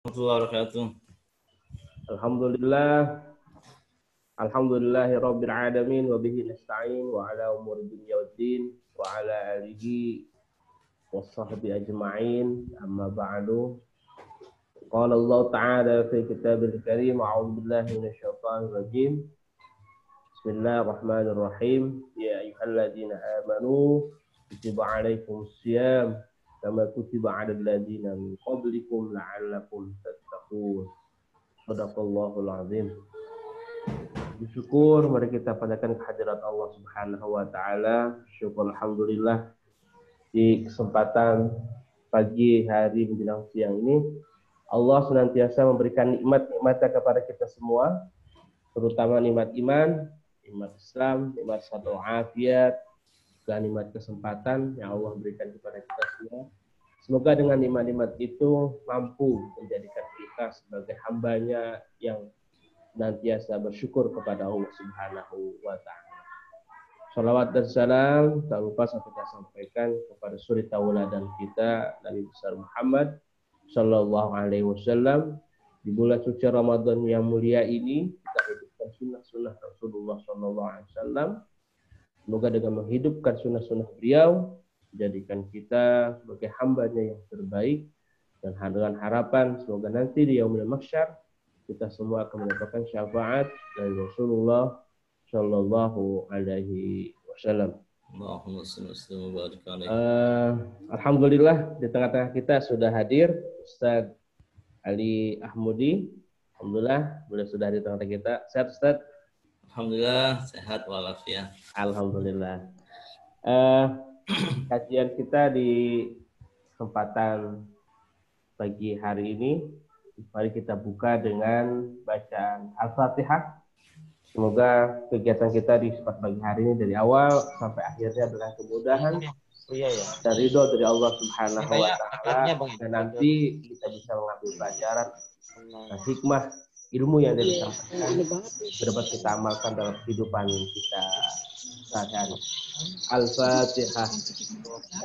Warahmatullahi wabarakatuh. Alhamdulillahi rabbil alamin wa bihi nasta'in wa ala umuri dunya waddin wa ala alihi washabbi ajma'in amma ba'du. Qala Allah ta'ala fi kitabil karim a'udzu billahi minasyaitonir rajim. Bismillahirrahmanirrahim. Ya ayyuhalladzina amanu kutiba 'alaikumus shiyam kama kutiba 'alal ladzina min qablikum la'allakum tattaqun. Shadaqallahul azim. Bersyukur mari kita panjatkan kehadirat Allah Subhanahu wa taala. Syukur alhamdulillah di kesempatan pagi hari menjelang siang ini Allah senantiasa memberikan nikmat-nikmatnya kepada kita semua, terutama nikmat iman, nikmat Islam, nikmat satu afiat, dan nikmat kesempatan yang Allah berikan kepada kita semua. Semoga dengan nikmat-nikmat itu mampu menjadikan kita sebagai hambanya yang senantiasa bersyukur kepada Allah Subhanahu wa taala. Shalawat dan salam tak lupa kita sampaikan kepada suri tauladan kita Nabi besar Muhammad sallallahu alaihi wasallam. Di bulan suci Ramadan yang mulia ini kita hidupkan sunnah-sunnah Rasulullah sallallahu alaihi wasallam. Semoga dengan menghidupkan sunnah-sunnah beliau jadikan kita sebagai hambanya yang terbaik, dan dengan harapan semoga nanti di yaumil mahsyar kita semua akan mendapatkan syafaat dari Rasulullah Shallallahu Alaihi Wasallam. Alhamdulillah di tengah-tengah kita sudah hadir Ustaz Ali Ahmudi. Alhamdulillah boleh sudah di tengah-tengah kita. Sehat Ustaz? Alhamdulillah sehat walafiat. Alhamdulillah. Kajian kita di kesempatan pagi hari ini, mari kita buka dengan bacaan Al-Fatihah. Semoga kegiatan kita di kesempatan pagi hari ini dari awal sampai akhirnya dengan kemudahan dan ridho dari Allah Subhanahu wa taala, dan nanti kita bisa mengambil pelajaran dan hikmah ilmu yang disampaikan dapat kita amalkan dalam kehidupan kita sehari-hari. Al-Fatihah.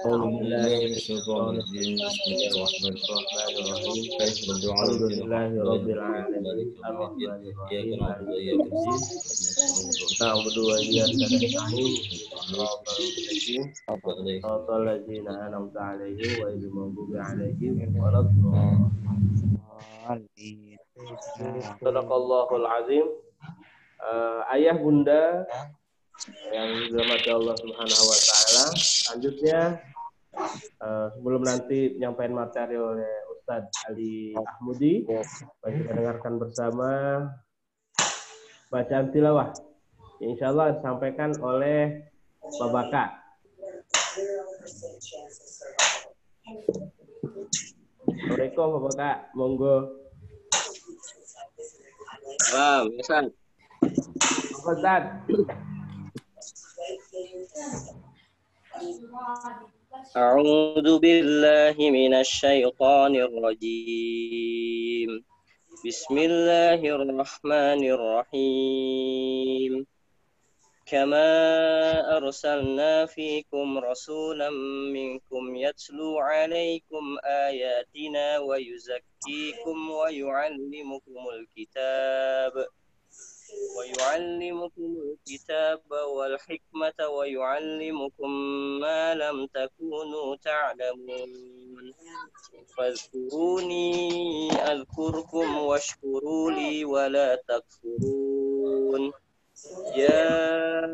Alhamdulillahirabbil alamin arrahmanir rahim maliki yaumiddin na'budu wa iyyaka nasta'in shiratal ladzina an'amta 'alaihim ghairil maghdubi 'alaihim waladdallin. Shadaqallahul azim. Ayah bunda yang dirahmati Allah Subhanahu wa taala, selanjutnya sebelum nanti penyampaian materi oleh Ustadz Ali Ahmudi, mari kita dengarkan bersama bacaan tilawah yang insya Allah disampaikan oleh Pak Baka. Assalamualaikum Pak Baka, monggo. Salam, Ustaz. Ustaz. A'udzu billahi minasy syaithanir rajim. Bismillahirrahmanirrahim. Kama arsalna fikum rasulan minkum yatlu 'alaikum ayatina wa yuzakkikum wa yu'allimukumul kitab والحكمة ويعلمكم ما لم تكونوا تعلمون فاذكروني أذكركم واشكروا لي ولا تكفرون يا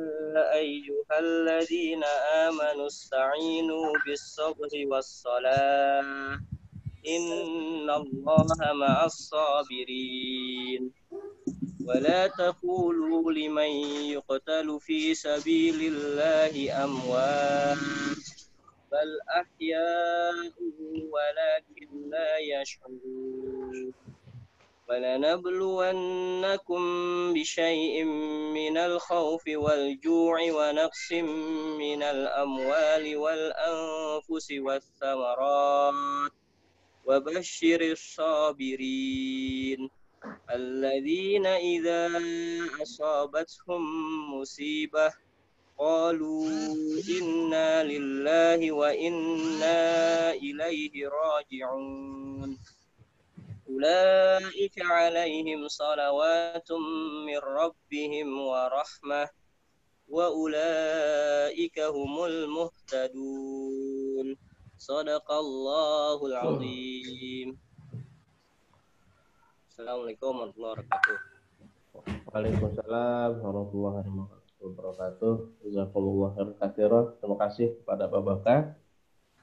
أيها الذين آمنوا استعينوا بالصبر والصلاة إن الله مع الصابرين ولا تقولوا لمن يقتل في سبيل الله أموات بل أحياء ولكن لا يشعرون ولنبلونكم بشيء من الخوف والجوع ونقص من الأموال والأنفس والثمرات وبشر الصابرين الذين إذا أصابتهم مصيبة قالوا إنا لله وإنا إليه راجعون أولئك عليهم صلوات من ربهم ورحمة وأولئك هم المهتدون صدق الله العظيم. Assalamualaikum warahmatullahi wabarakatuh. Waalaikumsalam warahmatullahi wabarakatuh. Jazakumullah khairan. Terima kasih kepada Bapak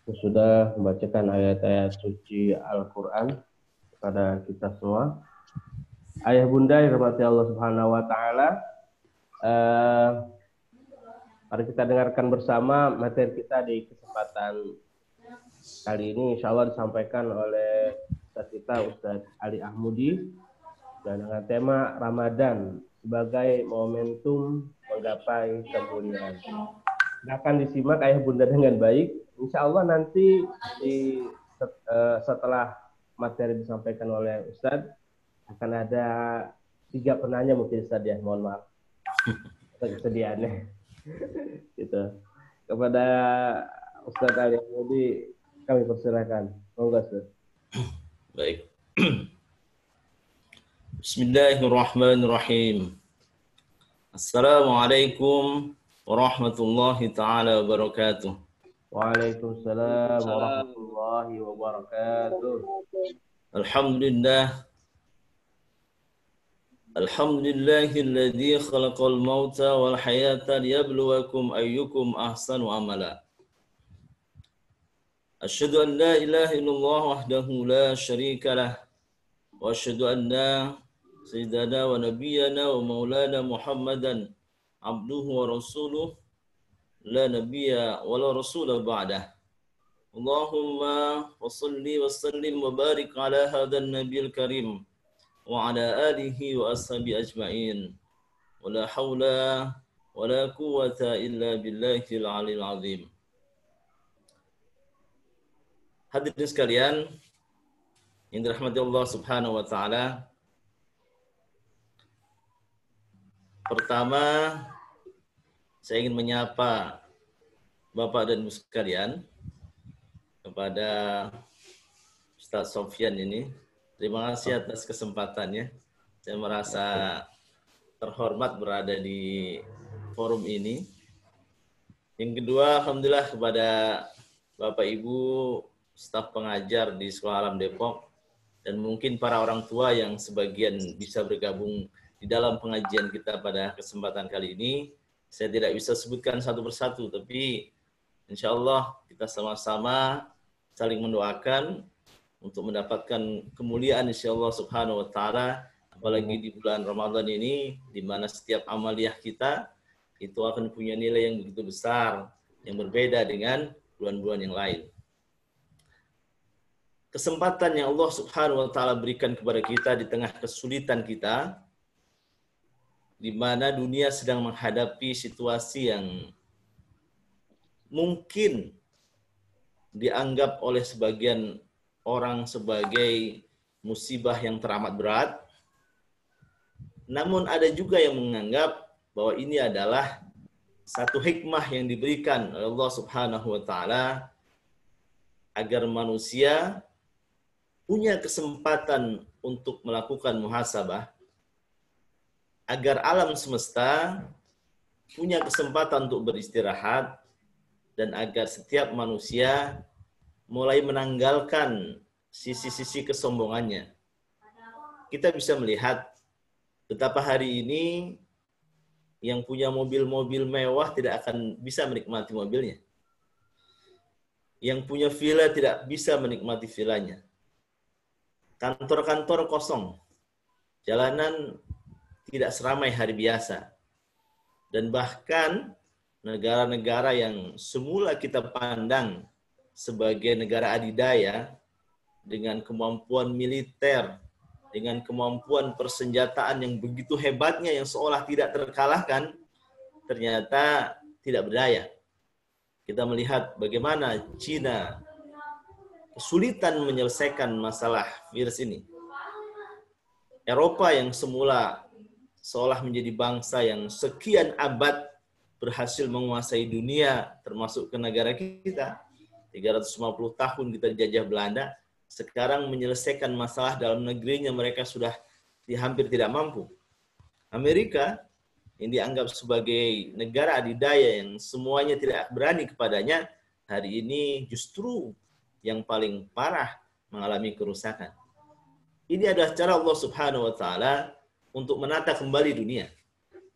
yang sudah membacakan ayat-ayat suci Al-Quran kepada kita semua. Ayah bunda yang dirahmati Allah Subhanahu wa taala, mari kita dengarkan bersama materi kita di kesempatan kali ini. Insya Allah disampaikan oleh Ustaz kita, Ustaz Ali Ahmudi, dan dengan tema Ramadan sebagai momentum menggapai kemuliaan. Akan disimak ayah bunda dengan baik. Insya Allah nanti setelah materi disampaikan oleh Ustaz, akan ada 3 penanya mungkin Ustaz ya, mohon maaf kesediaannya. Gitu. Kepada Ustaz Ali Ahmudi kami persilakan. Monggo Ustaz. Baik. Bismillahirrahmanirrahim. Assalamualaikum warahmatullahi taala wabarakatuh. Waalaikumsalam warahmatullahi wabarakatuh. Alhamdulillah. Alhamdulillahilladzi khalaqal mauta wal hayata liyabluwakum ayyukum ahsanu amala. Asyhadu an la ilaha illallah wahdahu la syarika lah. Wa asyhadu anna sayyidana wa nabiyyana wa maulana Muhammadan abduhu wa rasuluh la nabiyya wa la rasula ba'dah. Allahumma wa salli wa sallim wa barik ala hadzal nabiyil karim wa ala alihi wa ashabi ajma'in. Wa la haula wa la quwwata illa billahil aliyil azim. Hadirin sekalian yang dirahmati Allah Subhanahu wa taala. Pertama, saya ingin menyapa Bapak dan Ibu sekalian kepada Ustaz Sofyan ini. Terima kasih atas kesempatannya. Saya merasa terhormat berada di forum ini. Yang kedua, alhamdulillah kepada Bapak Ibu staf pengajar di Sekolah Alam Depok dan mungkin para orang tua yang sebagian bisa bergabung di dalam pengajian kita pada kesempatan kali ini. Saya tidak bisa sebutkan satu persatu, tapi insya Allah kita sama-sama saling mendoakan untuk mendapatkan kemuliaan insya Allah Subhanahu wa taala, apalagi di bulan Ramadan ini di mana setiap amaliyah kita itu akan punya nilai yang begitu besar yang berbeda dengan bulan-bulan yang lain. Kesempatan yang Allah Subhanahu wa taala berikan kepada kita di tengah kesulitan kita, di mana dunia sedang menghadapi situasi yang mungkin dianggap oleh sebagian orang sebagai musibah yang teramat berat. Namun ada juga yang menganggap bahwa ini adalah satu hikmah yang diberikan oleh Allah Subhanahu wa taala agar manusia punya kesempatan untuk melakukan muhasabah, agar alam semesta punya kesempatan untuk beristirahat, dan agar setiap manusia mulai menanggalkan sisi-sisi kesombongannya. Kita bisa melihat betapa hari ini yang punya mobil-mobil mewah tidak akan bisa menikmati mobilnya. Yang punya villa tidak bisa menikmati villanya. Kantor-kantor kosong, jalanan tidak seramai hari biasa. Dan bahkan negara-negara yang semula kita pandang sebagai negara adidaya, dengan kemampuan militer, dengan kemampuan persenjataan yang begitu hebatnya yang seolah tidak terkalahkan, ternyata tidak berdaya. Kita melihat bagaimana Cina kesulitan menyelesaikan masalah virus ini. Eropa yang semula seolah menjadi bangsa yang sekian abad berhasil menguasai dunia, termasuk ke negara kita. 350 tahun kita dijajah Belanda, sekarang menyelesaikan masalah dalam negerinya mereka sudah hampir tidak mampu. Amerika yang dianggap sebagai negara adidaya yang semuanya tidak berani kepadanya, hari ini justru yang paling parah mengalami kerusakan. Ini adalah cara Allah Subhanahu wa taala untuk menata kembali dunia,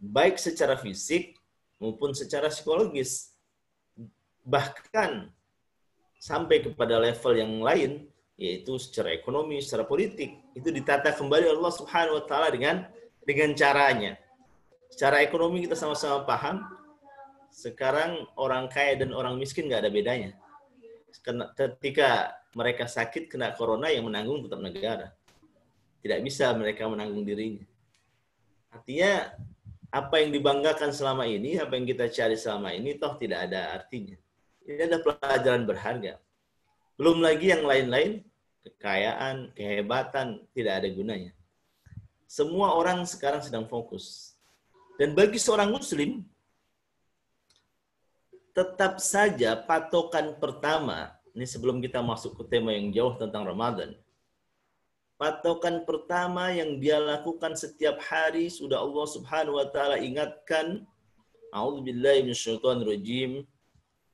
baik secara fisik maupun secara psikologis. Bahkan sampai kepada level yang lain, yaitu secara ekonomi, secara politik, itu ditata kembali Allah Subhanahu wa taala dengan caranya. Secara ekonomi kita sama-sama paham, sekarang orang kaya dan orang miskin nggak ada bedanya. Ketika mereka sakit kena corona, yang menanggung tetap negara. Tidak bisa mereka menanggung dirinya. Artinya apa yang dibanggakan selama ini, apa yang kita cari selama ini, toh tidak ada artinya. Ini ada pelajaran berharga. Belum lagi yang lain-lain, kekayaan, kehebatan, tidak ada gunanya. Semua orang sekarang sedang fokus. Dan bagi seorang muslim, tetap saja patokan pertama, ini sebelum kita masuk ke tema yang jauh tentang Ramadan, patokan pertama yang dia lakukan setiap hari sudah Allah Subhanahu wa taala ingatkan. A'udzubillahi minasyaitonirrajim.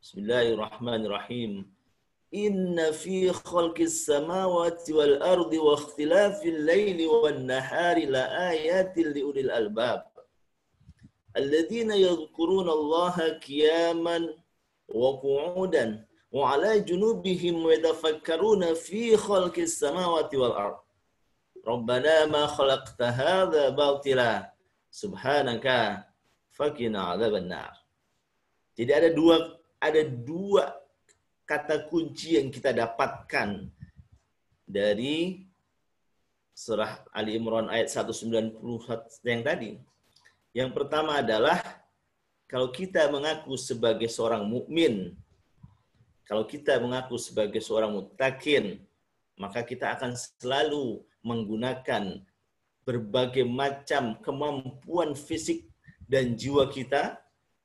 Bismillahirrahmanirrahim. Inna fi khalqis samawati wal ardi wa ikhtilafil laili wan nahari la ayatin liulil albab. Alladzina yadhkuruna Allaha qiyaman wa qu'udan wa 'ala junubihim wa yatafakkaruna fi khalqis samawati wal ardi. Rabbana ma khalaqta hadza batila subhanaka faqina adzabannar. Jadi ada dua kata kunci yang kita dapatkan dari surah Ali Imran ayat 190 yang tadi. Yang pertama adalah kalau kita mengaku sebagai seorang mukmin, kalau kita mengaku sebagai seorang muttaqin, maka kita akan selalu menggunakan berbagai macam kemampuan fisik dan jiwa kita,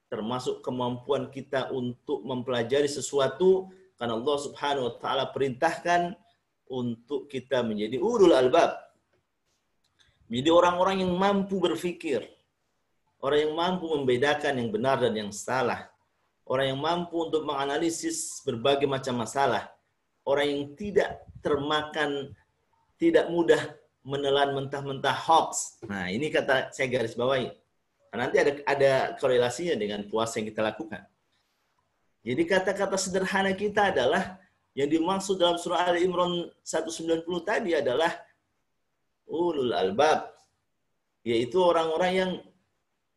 termasuk kemampuan kita untuk mempelajari sesuatu, karena Allah Subhanahu wa taala perintahkan untuk kita menjadi ulul albab. Menjadi orang-orang yang mampu berpikir, orang yang mampu membedakan yang benar dan yang salah, orang yang mampu untuk menganalisis berbagai macam masalah, orang yang tidak termakan, tidak mudah menelan mentah-mentah hoax. Nah, ini kata saya garis bawahi. Nah, nanti ada korelasinya dengan puasa yang kita lakukan. Jadi kata-kata sederhana kita adalah yang dimaksud dalam surah Ali Imran 190 tadi adalah ulul albab, yaitu orang-orang yang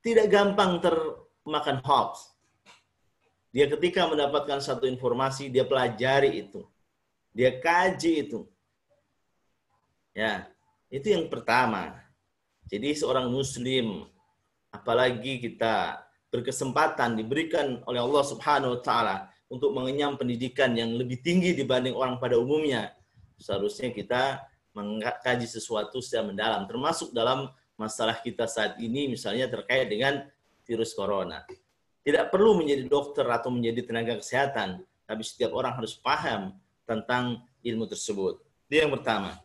tidak gampang termakan hoax. Dia ketika mendapatkan satu informasi, dia pelajari itu. Dia kaji itu. Ya, itu yang pertama. Jadi seorang muslim, apalagi kita berkesempatan diberikan oleh Allah Subhanahu wa taala untuk mengenyam pendidikan yang lebih tinggi dibanding orang pada umumnya, seharusnya kita mengkaji sesuatu secara mendalam, termasuk dalam masalah kita saat ini misalnya terkait dengan virus corona. Tidak perlu menjadi dokter atau menjadi tenaga kesehatan, tapi setiap orang harus paham tentang ilmu tersebut. Itu yang pertama.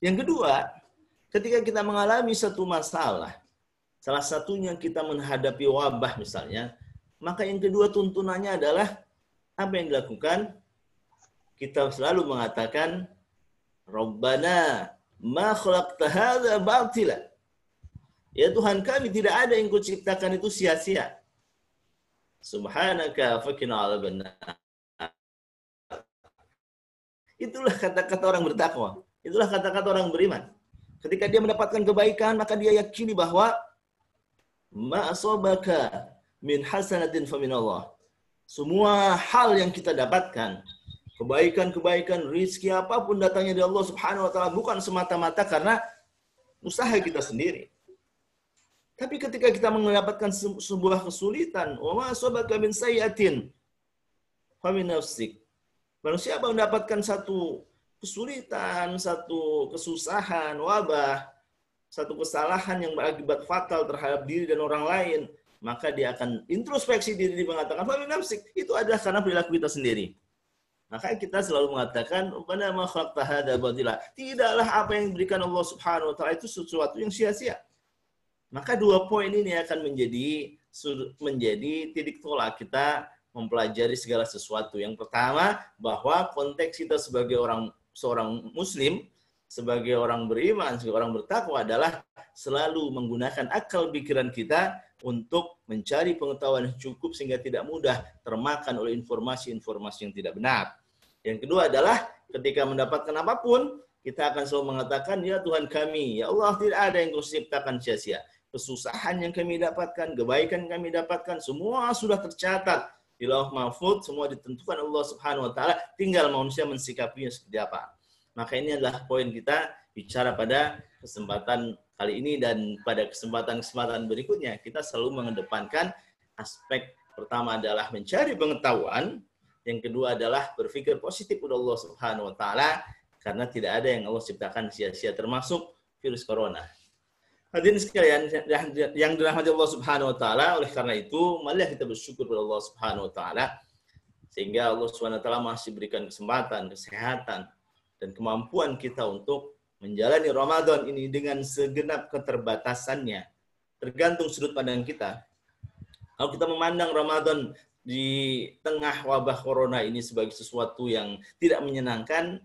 Yang kedua, ketika kita mengalami satu masalah, salah satunya kita menghadapi wabah misalnya, maka yang kedua tuntunannya adalah apa yang dilakukan? Kita selalu mengatakan, Rabbana ma khalaqta hadza batila. Ya Tuhan kami, tidak ada yang Kau ciptakan itu sia-sia. Subhanaka faqina adzabannar. Itulah kata-kata orang bertakwa. Itulah kata-kata orang beriman. Ketika dia mendapatkan kebaikan, maka dia yakini bahwa ma asabaka min hasanatin faminallah. Semua hal yang kita dapatkan, kebaikan-kebaikan, rizki apapun datangnya dari Allah Subhanahu wa taala, bukan semata-mata karena usaha kita sendiri. Tapi ketika kita mendapatkan sebuah kesulitan, wa ma asabaka min sayyi'atin famin nafsik. Barang siapa mendapatkan satu kesulitan, satu kesusahan, wabah, satu kesalahan yang berakibat fatal terhadap diri dan orang lain, maka dia akan introspeksi diri, mengatakan, "Famin nafsik," itu adalah karena perilaku kita sendiri. Maka kita selalu mengatakan, "Rabbana ma khalaqta hadza batila." Tidaklah apa yang diberikan Allah Subhanahu wa taala itu sesuatu yang sia-sia. Maka dua poin ini akan menjadi titik tolak kita mempelajari segala sesuatu. Yang pertama, bahwa konteks kita sebagai seorang muslim, sebagai orang beriman, sebagai orang bertakwa adalah selalu menggunakan akal pikiran kita untuk mencari pengetahuan yang cukup sehingga tidak mudah termakan oleh informasi-informasi yang tidak benar. Yang kedua adalah ketika mendapatkan apapun, kita akan selalu mengatakan, ya Tuhan kami, ya Allah, tidak ada yang Kau ciptakan sia-sia. Kesusahan yang kami dapatkan, kebaikan yang kami dapatkan, semua sudah tercatat di Lauh Mahfuz, semua ditentukan Allah Subhanahu wa taala, tinggal manusia mensikapinya seperti apa. Maka ini adalah poin kita bicara pada kesempatan kali ini, dan pada kesempatan-kesempatan berikutnya kita selalu mengedepankan aspek pertama adalah mencari pengetahuan, yang kedua adalah berpikir positif kepada Allah Subhanahu wa taala, karena tidak ada yang Allah ciptakan sia-sia, termasuk virus corona. Hadirin sekalian yang dirahmati Allah Subhanahu wa taala, oleh karena itu marilah kita bersyukur kepada Allah Subhanahu wa taala sehingga Allah Subhanahu wa taala masih berikan kesempatan, kesehatan dan kemampuan kita untuk menjalani Ramadan ini dengan segenap keterbatasannya. Tergantung sudut pandang kita. Kalau kita memandang Ramadan di tengah wabah corona ini sebagai sesuatu yang tidak menyenangkan,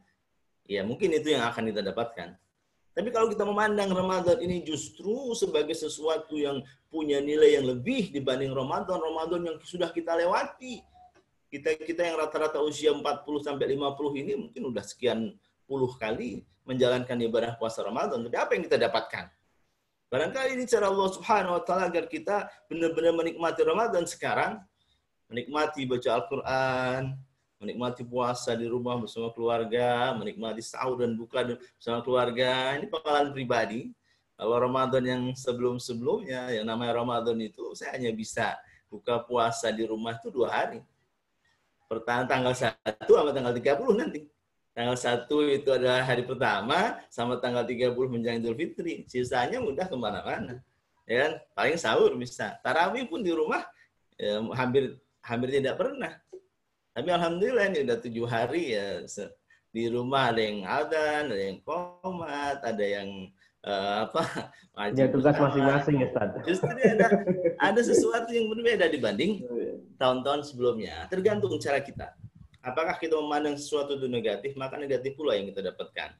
ya mungkin itu yang akan kita dapatkan. Tapi kalau kita memandang Ramadan ini justru sebagai sesuatu yang punya nilai yang lebih dibanding Ramadan yang sudah kita lewati. Kita yang rata-rata usia 40-50 ini mungkin udah sekian puluh kali menjalankan ibadah puasa Ramadan. Tapi apa yang kita dapatkan? Barangkali ini cara Allah Subhanahu wa taala agar kita benar-benar menikmati Ramadan sekarang, menikmati baca Al-Quran, menikmati puasa di rumah bersama keluarga, menikmati sahur dan buka bersama keluarga. Ini pengalaman pribadi. Kalau Ramadan yang sebelum-sebelumnya, yang namanya Ramadan itu, saya hanya bisa buka puasa di rumah itu 2 hari. Pertama tanggal 1 sama tanggal 30 nanti. Tanggal 1 itu adalah hari pertama, sama tanggal 30 menjelang Idul Fitri. Sisanya mudah kemana-mana. Ya kan? Paling sahur bisa. Tarawih pun di rumah ya, hampir tidak pernah. Tapi alhamdulillah ini udah 7 hari ya, di rumah ada yang adzan, ada yang qomat, ada yang ya tugas masing-masing ya Ustaz. Justru ada sesuatu yang berbeda dibanding tahun-tahun sebelumnya. Tergantung cara kita. Apakah kita memandang sesuatu itu negatif, maka negatif pula yang kita dapatkan.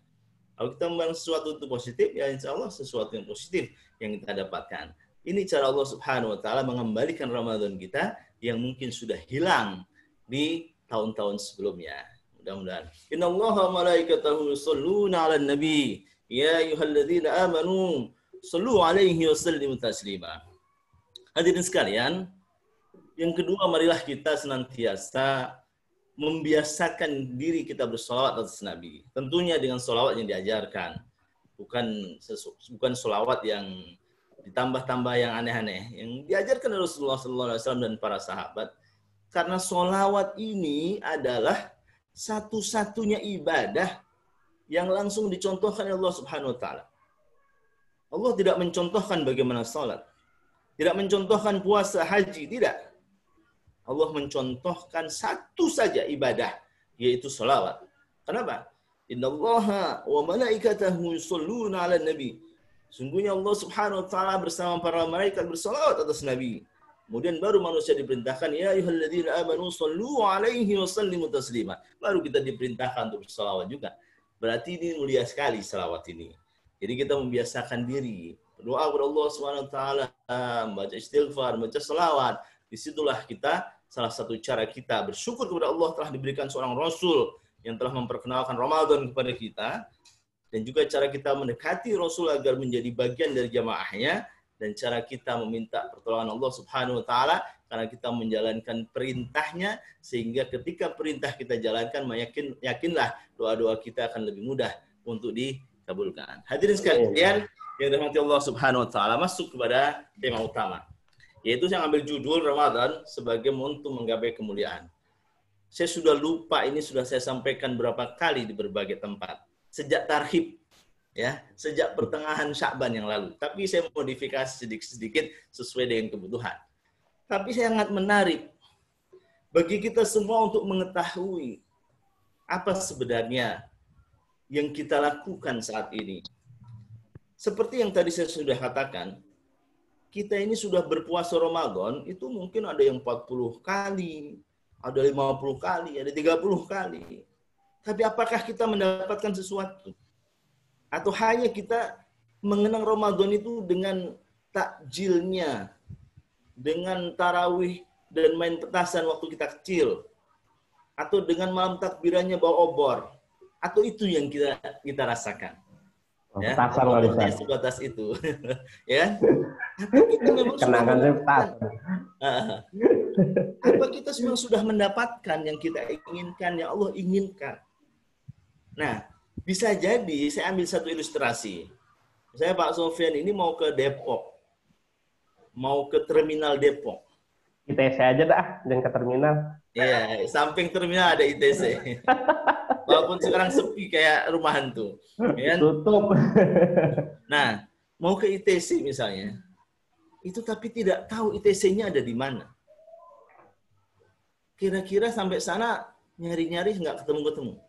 Kalau kita memandang sesuatu itu positif, ya insya Allah sesuatu yang positif yang kita dapatkan. Ini cara Allah Subhanahu wa taala mengembalikan Ramadan kita yang mungkin sudah hilang di tahun-tahun sebelumnya. Mudah-mudahan. Innallaha wa malaikatahu yusholluna 'alan nabi. Ya ayyuhalladzina amanu shallu 'alaihi wa sallimu taslima. Hadirin sekalian, yang kedua marilah kita senantiasa membiasakan diri kita bersolawat atas Nabi. Tentunya dengan solawat yang diajarkan. Bukan solawat yang ditambah-tambah yang aneh-aneh. Yang diajarkan oleh Rasulullah SAW dan para sahabat. Karena solawat ini adalah satu-satunya ibadah yang langsung dicontohkan oleh Allah Subhanahu wa taala. Allah tidak mencontohkan bagaimana salat. Tidak mencontohkan puasa, haji, tidak. Allah mencontohkan satu saja ibadah, yaitu salawat. Kenapa? Innallaha wa malaikatahu yusholluna 'alan nabi. Sungguhnya Allah Subhanahu wa taala bersama para malaikat bersalawat atas Nabi. Kemudian baru manusia diperintahkan, ya ayyuhalladzina amanu shallu 'alaihi wa sallimu taslima. Baru kita diperintahkan untuk bersalawat juga. Berarti ini mulia sekali salawat ini. Jadi kita membiasakan diri, berdoa kepada Allah Subhanahu wa taala, membaca istighfar, membaca salawat. Disitulah kita salah satu cara kita bersyukur kepada Allah telah diberikan seorang Rasul yang telah memperkenalkan Ramadan kepada kita, dan juga cara kita mendekati Rasul agar menjadi bagian dari jamaahnya, dan cara kita meminta pertolongan Allah Subhanahu wa taala karena kita menjalankan perintahnya, sehingga ketika perintah kita jalankan, yakinlah doa-doa kita akan lebih mudah untuk dikabulkan. Hadirin sekalian yang dirahmati Allah Subhanahu wa taala, masuk kepada tema utama, yaitu saya ambil judul Ramadan sebagai momentum menggapai kemuliaan. Saya sudah lupa, ini sudah saya sampaikan berapa kali di berbagai tempat. Sejak tarhib, ya, sejak pertengahan Sya'ban yang lalu. Tapi saya modifikasi sedikit-sedikit sesuai dengan kebutuhan. Tapi sangat menarik bagi kita semua untuk mengetahui apa sebenarnya yang kita lakukan saat ini. Seperti yang tadi saya sudah katakan, kita ini sudah berpuasa Ramadan, itu mungkin ada yang 40 kali, ada 50 kali, ada 30 kali. Tapi apakah kita mendapatkan sesuatu? Atau hanya kita mengenang Ramadan itu dengan takjilnya, dengan tarawih dan main petasan waktu kita kecil, atau dengan malam takbirannya bawa obor, atau itu yang kita rasakan. Ya, sebatas itu. Ya. Apa kita memang apa kita memang sudah mendapatkan yang kita inginkan, yang Allah inginkan? Nah, bisa jadi saya ambil satu ilustrasi. Saya Pak Sofyan ini mau ke Depok, mau ke terminal Depok. ITC aja dah, jangan ke terminal. Iya, samping terminal ada ITC. Walaupun sekarang sepi kayak rumah hantu. Ya? Tutup. Nah, mau ke ITC misalnya, itu tapi tidak tahu ITC-nya ada di mana. Kira-kira sampai sana nyari-nyari nggak ketemu-ketemu.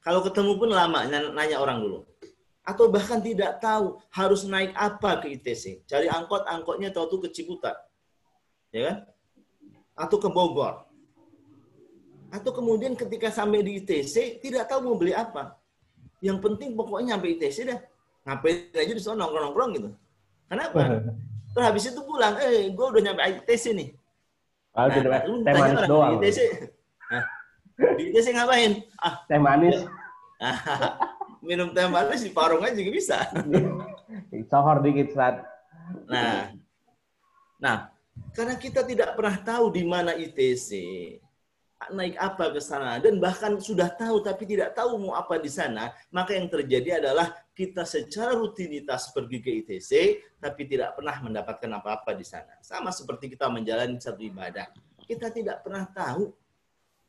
Kalau ketemu pun lama, nanya orang dulu. Atau bahkan tidak tahu harus naik apa ke ITC. Cari angkotnya tahu tuh ke Ciputat. Ya kan? Atau ke Bogor. Atau kemudian ketika sampai di ITC, tidak tahu mau beli apa. Yang penting pokoknya sampai ITC dah. Ngapain aja di sana nongkrong-nongkrong gitu. Kenapa? Terus habis itu pulang, gue udah nyampe ITC nih. Teh manis doang. Di ITC. Di ITC ngapain? Teh manis. Minum teh manis di Parung aja juga bisa. Sohor dikit, Sat. Nah, karena kita tidak pernah tahu di mana ITC, naik apa ke sana, dan bahkan sudah tahu tapi tidak tahu mau apa di sana, maka yang terjadi adalah kita secara rutinitas pergi ke ITC, tapi tidak pernah mendapatkan apa-apa di sana. Sama seperti kita menjalani satu ibadah. Kita tidak pernah tahu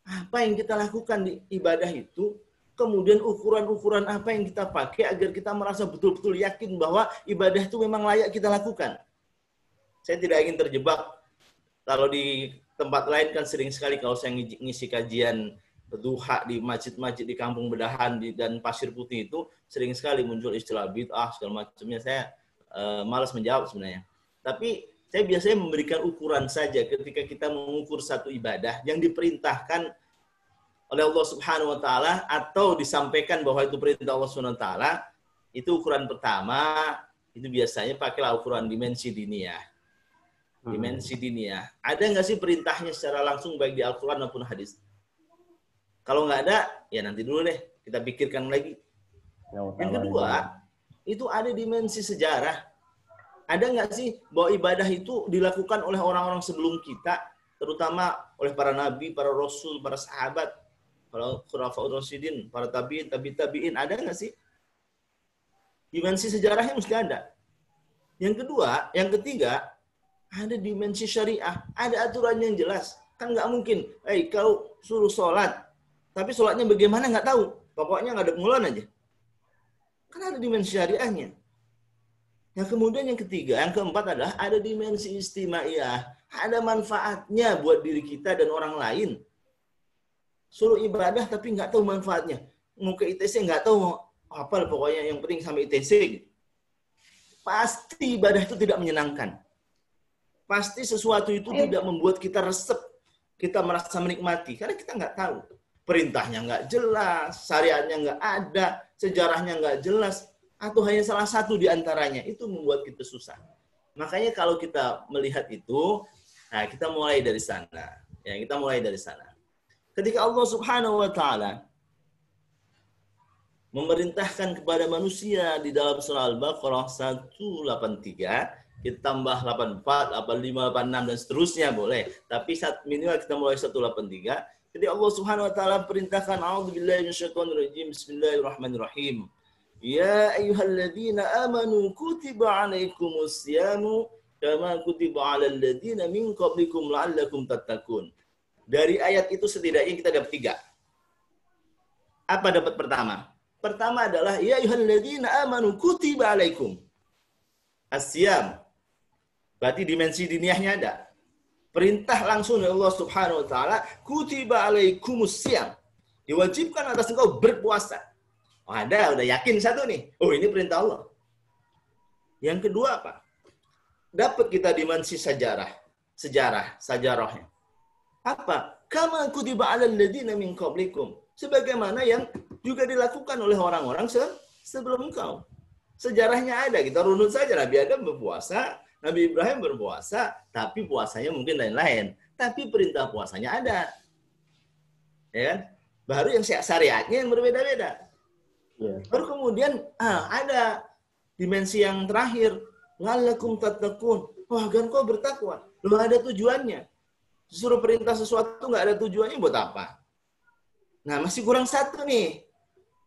apa yang kita lakukan di ibadah itu, kemudian ukuran-ukuran apa yang kita pakai agar kita merasa betul-betul yakin bahwa ibadah itu memang layak kita lakukan. Saya tidak ingin terjebak. Kalau di tempat lain kan sering sekali kalau saya ngisi kajian duha di masjid-masjid di Kampung Bedahan dan Pasir Putih itu sering sekali muncul istilah bid'ah segala macamnya. Saya malas menjawab sebenarnya. Tapi saya biasanya memberikan ukuran saja ketika kita mengukur satu ibadah yang diperintahkan oleh Allah Subhanahu wa taala atau disampaikan bahwa itu perintah Allah Subhanahu wa taala, itu ukuran pertama, itu biasanya pakailah ukuran dimensi diniyah. Dimensi diniyah. Ada nggak sih perintahnya secara langsung baik di Al-Quran maupun hadis? Kalau nggak ada, ya nanti dulu deh, kita pikirkan lagi. Yang kedua, itu ada dimensi sejarah. Ada nggak sih bahwa ibadah itu dilakukan oleh orang-orang sebelum kita, terutama oleh para nabi, para rasul, para sahabat, para khulafaur rasyidin, para tabi'in, tabi'in, ada nggak sih? Dimensi sejarahnya mesti ada. Yang kedua, yang ketiga, ada dimensi syariah, ada aturan yang jelas. Kan nggak mungkin, kau suruh sholat, tapi sholatnya bagaimana nggak tahu. Pokoknya nggak ada pengeluaran aja. Kan ada dimensi syariahnya. Yang kemudian yang ketiga, yang keempat adalah ada dimensi istimaiyah. Ada manfaatnya buat diri kita dan orang lain. Suruh ibadah tapi nggak tahu manfaatnya. Mau ke ITC nggak tahu mau apa, pokoknya yang penting sampai ITC. Gitu. Pasti ibadah itu tidak menyenangkan. Pasti sesuatu itu tidak membuat kita resep. Kita merasa menikmati. Karena kita nggak tahu. Perintahnya nggak jelas. Syariatnya nggak ada. Sejarahnya nggak jelas. Atau hanya salah satu di antaranya. Itu membuat kita susah. Makanya kalau kita melihat itu, nah kita mulai dari sana. Ya, kita mulai dari sana. Ketika Allah Subhanahu wa taala memerintahkan kepada manusia di dalam surah Al-Baqarah 183, kita tambah 84, 85, 86 dan seterusnya boleh. Tapi minimal kita mulai 183. Jadi Allah Subhanahu wa taala perintahkan a'udzubillahi minasyaitonirrajim. Bismillahirrahmanirrahim. Ya ayyuhalladzina amanu kutiba 'alaikumus syamu kama kutiba 'alal ladzina min qablikum la'allakum tattaqun. Dari ayat itu setidaknya kita dapat 3. Apa dapat pertama? Pertama adalah ya ayyuhalladzina amanu kutiba 'alaikum as-syam. Berarti dimensi diniyahnya ada. Perintah langsung dari Allah Subhanahu wa taala, kutiba 'alaikumus syam. Diwajibkan atas engkau berpuasa. Oh, ada, udah yakin satu nih. Oh, ini perintah Allah. Yang kedua apa? Dapat kita dimensi sejarahnya. Apa? Kama kutiba 'alal ladzina min qablikum. Sebagaimana yang juga dilakukan oleh orang-orang sebelum engkau. Sejarahnya ada, kita runut saja. Nabi Adam berpuasa, Nabi Ibrahim berpuasa, tapi puasanya mungkin lain-lain. Tapi perintah puasanya ada. Ya kan? Baru yang syariatnya yang berbeda-beda. Ya. Baru kemudian ada dimensi yang terakhir, la'allakum tattaqun. Wah, agar kau bertakwa. Loh, ada tujuannya. Disuruh perintah sesuatu nggak ada tujuannya buat apa? Nah, masih kurang satu nih.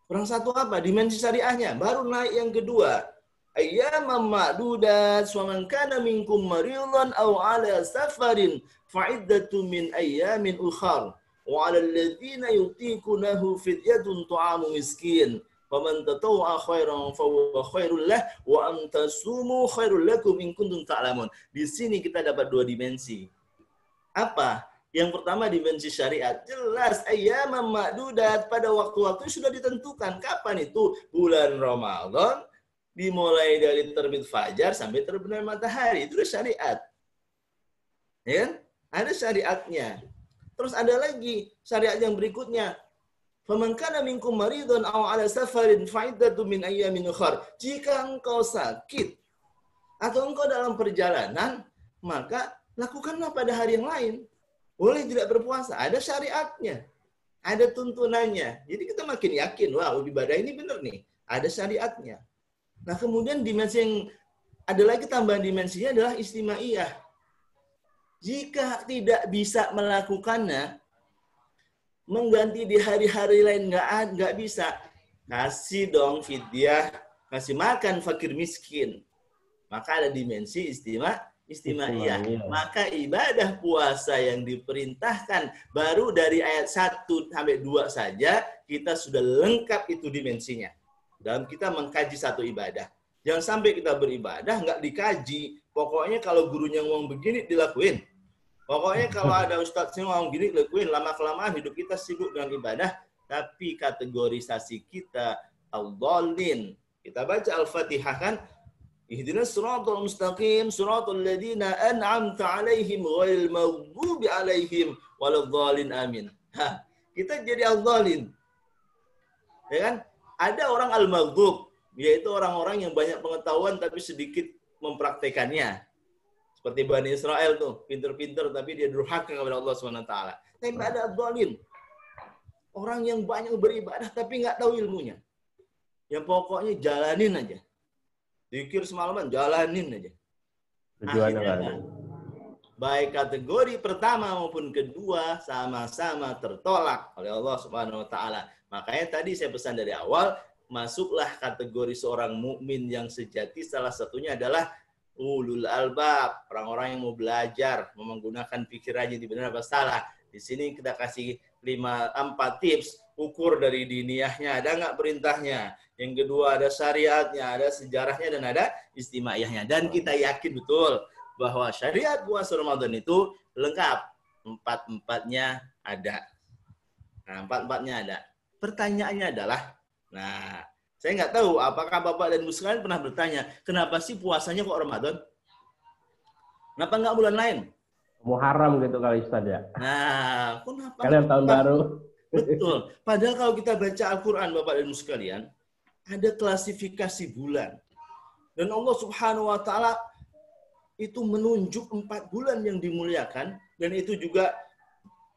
Kurang satu apa? Dimensi syariahnya. Baru naik yang kedua. Ayyamam ma'dudat wa man kana minkum maridan aw 'ala safarin fa'iddatu min ayyamin ukhar. Wa 'alal ladzina yutiqunahu fidyatun ta'amu miskin. Faman tatawwa'a khairan fahuwa khairul lah wa an tasumu khairul lakum in kuntum ta'lamun. Di sini kita dapat dua dimensi. Apa? Yang pertama dimensi syariat. Jelas ayyamam ma'dudat, pada waktu-waktu sudah ditentukan. Kapan itu? Bulan Ramadan dimulai dari terbit fajar sampai terbenam matahari. Itu syariat. Ya kan? Ada syariatnya. Terus ada lagi syariat yang berikutnya. Faman kana minkum maridun aw 'ala safarin fa'iddatu min ayyamin ukhar. Jika engkau sakit atau engkau dalam perjalanan, maka lakukanlah pada hari yang lain. Boleh tidak berpuasa, ada syariatnya. Ada tuntunannya. Jadi kita makin yakin, wah ibadah ini benar nih. Ada syariatnya. Nah, kemudian dimensi yang ada lagi tambahan dimensinya adalah istimaiyah. Jika tidak bisa melakukannya, mengganti di hari-hari lain nggak bisa. Kasih dong fidyah, kasih makan fakir miskin. Maka ada dimensi istimaiyah. Maka ibadah puasa yang diperintahkan baru dari ayat 1 sampai 2 saja kita sudah lengkap itu dimensinya. Dalam kita mengkaji satu ibadah. Jangan sampai kita beribadah nggak dikaji. Pokoknya kalau gurunya ngomong begini dilakuin. Pokoknya kalau ada ustadznya ngomong gini, lakuin. Lama-kelamaan hidup kita sibuk dengan ibadah. Tapi kategorisasi kita al-dhalin. Kita baca Al-Fatihah kan. Ihdinas siratal mustaqim, siratal ladzina an'amta 'alaihim ghairil maghdubi 'alaihim waladhdallin amin. Kita jadi al-dhalin. Ya kan? Ada orang al-maghdub, yaitu orang-orang yang banyak pengetahuan tapi sedikit mempraktekannya. Seperti Bani Israel tuh, pinter-pinter tapi dia durhaka kepada Allah SWT. Tapi ada al-dhalin. Orang yang banyak beribadah tapi nggak tahu ilmunya. Yang pokoknya jalanin aja. Zikir semalaman, jalanin aja. Akhirnya, baik kategori pertama maupun kedua sama-sama tertolak oleh Allah Subhanahu wa taala. Makanya tadi saya pesan dari awal, masuklah kategori seorang mukmin yang sejati, salah satunya adalah ulul albab, orang-orang yang mau belajar, mau menggunakan pikirannya di benar apa salah. Di sini kita kasih 4 tips, ukur dari diniyahnya, ada nggak perintahnya. Yang kedua ada syariatnya, ada sejarahnya, dan ada istimaiyahnya. Dan kita yakin betul bahwa syariat puasa Ramadan itu lengkap. 4-4-nya ada. Nah, 4-4-nya ada. Pertanyaannya adalah, nah, saya nggak tahu apakah Bapak dan Ibu sekalian pernah bertanya, kenapa sih puasanya kok Ramadan? Kenapa nggak bulan lain? Muharram gitu kali Ustaz ya. Nah, kenapa? Kalian tahun baru. Betul. Padahal kalau kita baca Al-Quran, Bapak dan Ibu sekalian, ada klasifikasi bulan. Dan Allah Subhanahu wa taala itu menunjuk 4 bulan yang dimuliakan, dan itu juga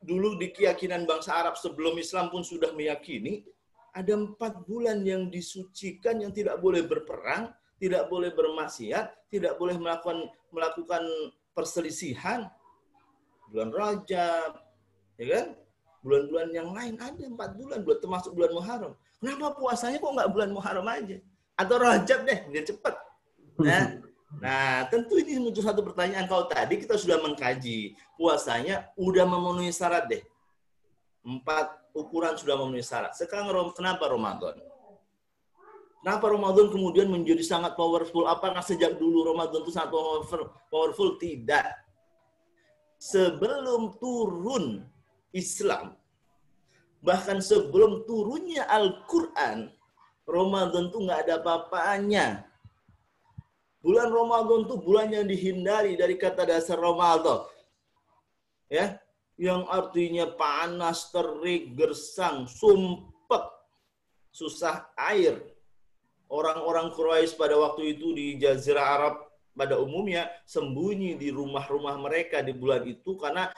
dulu di keyakinan bangsa Arab sebelum Islam pun sudah meyakini ada 4 bulan yang disucikan, yang tidak boleh berperang, tidak boleh bermaksiat, tidak boleh melakukan perselisihan. Bulan Rajab, ya kan? Bulan-bulan yang lain ada 4 bulan, termasuk bulan Muharram. Kenapa puasanya kok nggak bulan Muharram aja? Atau Rajab deh, biar cepat. Nah, tentu ini muncul satu pertanyaan. Kalau tadi kita sudah mengkaji, puasanya udah memenuhi syarat deh. 4 ukuran sudah memenuhi syarat. Sekarang kenapa Ramadan? Kenapa Ramadan kemudian menjadi sangat powerful? Apakah sejak dulu Ramadan itu sangat powerful? Tidak. Sebelum turun Islam, Bahkan sebelum turunnya Al-Quran, Ramadan tuh nggak ada apa-apanya. Bulan Ramadan tuh bulan yang dihindari dari kata dasar Ramadan. Ya, yang artinya panas, terik, gersang, sumpek, susah air. Orang-orang Quraisy pada waktu itu di Jazirah Arab pada umumnya sembunyi di rumah-rumah mereka di bulan itu karena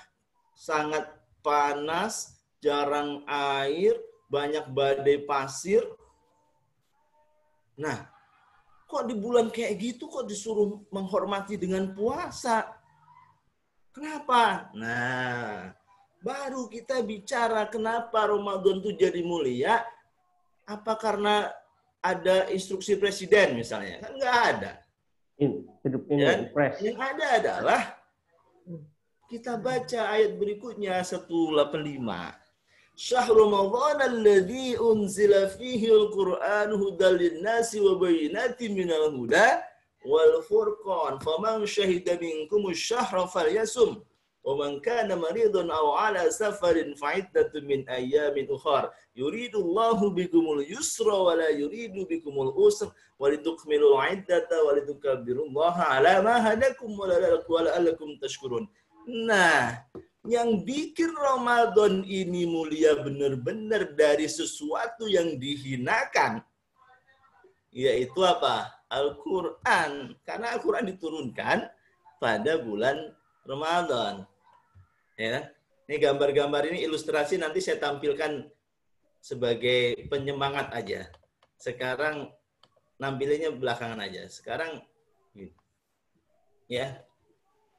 sangat panas, jarang air, banyak badai pasir. Nah, kok di bulan kayak gitu kok disuruh menghormati dengan puasa? Kenapa? Nah, baru kita bicara kenapa Ramadan itu jadi mulia. Apa karena ada instruksi presiden misalnya? Kan nggak ada. Hidupnya impres. Yang ada adalah kita baca ayat berikutnya 185. Syahrul Ramadan alladzi unzila fihi al-Qur'an hudal lin-nasi wa bayyinatin minal huda wal furqan faman syahida minkum asy-syahra falyasum wa man kana maridan aw ala safarin fa'iddatun min ayyamin ukhra yuridullahu bikumul yusra wa la yuridu bikumul usra wa litukmilul 'iddata wa litukabbirullaha 'ala ma hadakum wa la'allakum tashkurun. Nah, yang bikin Ramadan ini mulia benar-benar dari sesuatu yang dihinakan, yaitu apa? Al-Quran. Karena Al-Quran diturunkan pada bulan Ramadan. Ya, ini gambar-gambar ini ilustrasi nanti saya tampilkan sebagai penyemangat aja. Sekarang nampilinnya belakangan aja. Sekarang, ya.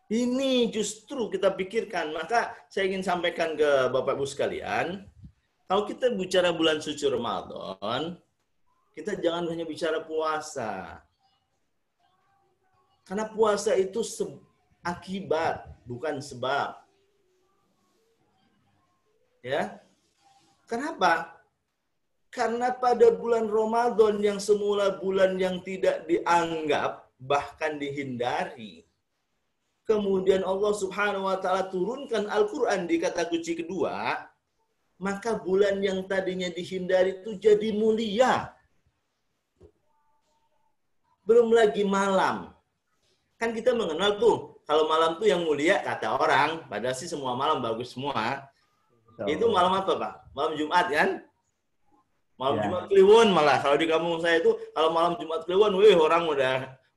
Ini justru kita pikirkan. Maka saya ingin sampaikan ke Bapak Ibu sekalian, kalau kita bicara bulan suci Ramadan, kita jangan hanya bicara puasa. Karena puasa itu akibat, bukan sebab. Ya. Kenapa? Karena pada bulan Ramadan yang semula bulan yang tidak dianggap, bahkan dihindari, kemudian Allah Subhanahu wa taala turunkan Al-Qur'an di kata kunci kedua, maka bulan yang tadinya dihindari itu jadi mulia. Belum lagi malam. Kan kita mengenal tuh, kalau malam tuh yang mulia kata orang, padahal sih semua malam bagus semua. Itu malam apa, Pak? Malam Jumat kan? Malam Jumat Kliwon malah. Kalau di kampung saya itu kalau malam Jumat Kliwon, wih orang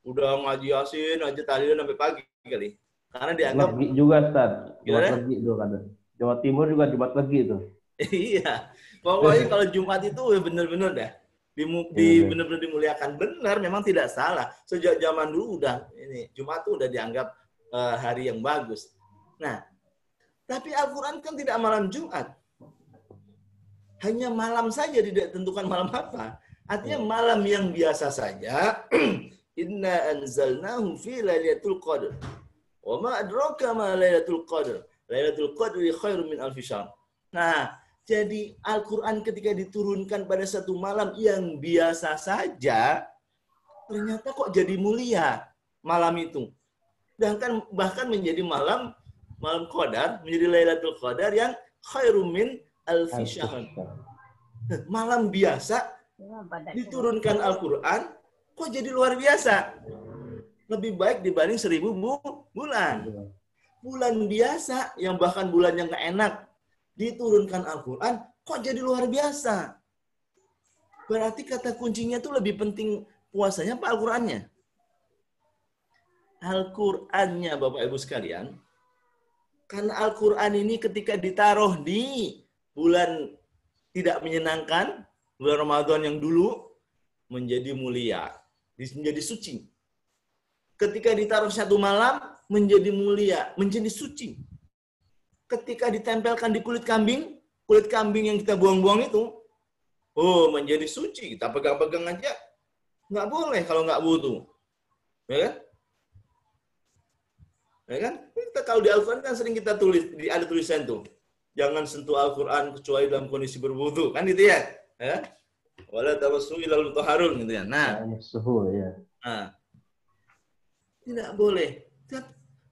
udah ngaji Yasin, ngaji tahlilan sampai pagi kali. Karena dianggap Legi juga, Ustaz. Jumat Legi itu kan. Jawa Timur juga Jumat Legi itu. Iya. Pokoknya kalau Jumat itu benar-benar dah benar-benar dimuliakan. Benar, memang tidak salah. Sejak zaman dulu udah ini Jumat itu udah dianggap hari yang bagus. Nah, tapi Al-Qur'an kan tidak malam Jumat. Hanya malam saja, tidak tentukan malam apa. Artinya malam yang biasa saja. Inna anzalnahu fi lailatul qadr. Wa ma adraka ma lailatul qadr. Lailatul qadri khairum min alfi syahr. Nah, jadi Al-Qur'an ketika diturunkan pada satu malam yang biasa saja, ternyata kok jadi mulia malam itu. Bahkan menjadi malam Qadar, menjadi Lailatul Qadar yang khairum min alfi syahr. Malam biasa diturunkan Al-Qur'an kok jadi luar biasa. Lebih baik dibanding 1000 bulan. Bulan biasa, yang bahkan bulan yang gak enak, diturunkan Al-Quran, kok jadi luar biasa. Berarti kata kuncinya itu lebih penting puasanya apa Al-Qurannya? Al-Qurannya, Bapak Ibu sekalian. Karena Al-Quran ini ketika ditaruh di bulan tidak menyenangkan, bulan Ramadan yang dulu, menjadi mulia, menjadi suci. Ketika ditaruh satu malam, menjadi mulia, menjadi suci. Ketika ditempelkan di kulit kambing yang kita buang-buang itu, menjadi suci. Kita pegang-pegang aja, nggak boleh kalau nggak wudu. Ya kan? Ya kan? Kita kalau di Al-Quran kan sering kita tulis, ada tulisan tuh, jangan sentuh Al-Quran kecuali dalam kondisi berwudu, kan gitu ya? Wala tawassu ilal mutahharun gitu ya. Nah, tidak boleh.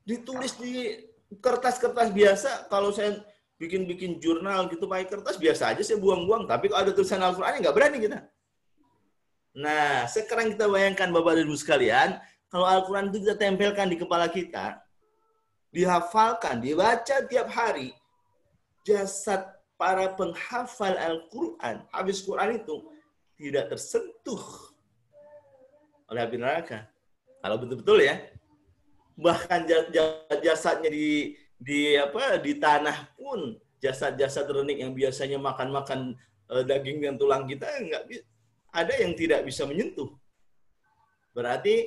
Ditulis di kertas-kertas biasa, kalau saya bikin jurnal gitu pakai kertas biasa aja saya buang-buang. Tapi kalau ada tulisan Al-Qur'annya nggak berani kita. Nah, sekarang kita bayangkan Bapak dan Ibu sekalian, kalau Al-Qur'an itu kita tempelkan di kepala kita, dihafalkan, dibaca tiap hari, jasad para penghafal Al-Quran, habis Quran itu tidak tersentuh oleh api neraka. Kalau betul-betul ya, bahkan jasadnya di tanah pun, jasad-jasad renik yang biasanya makan daging dan tulang kita nggak ada yang tidak bisa menyentuh. Berarti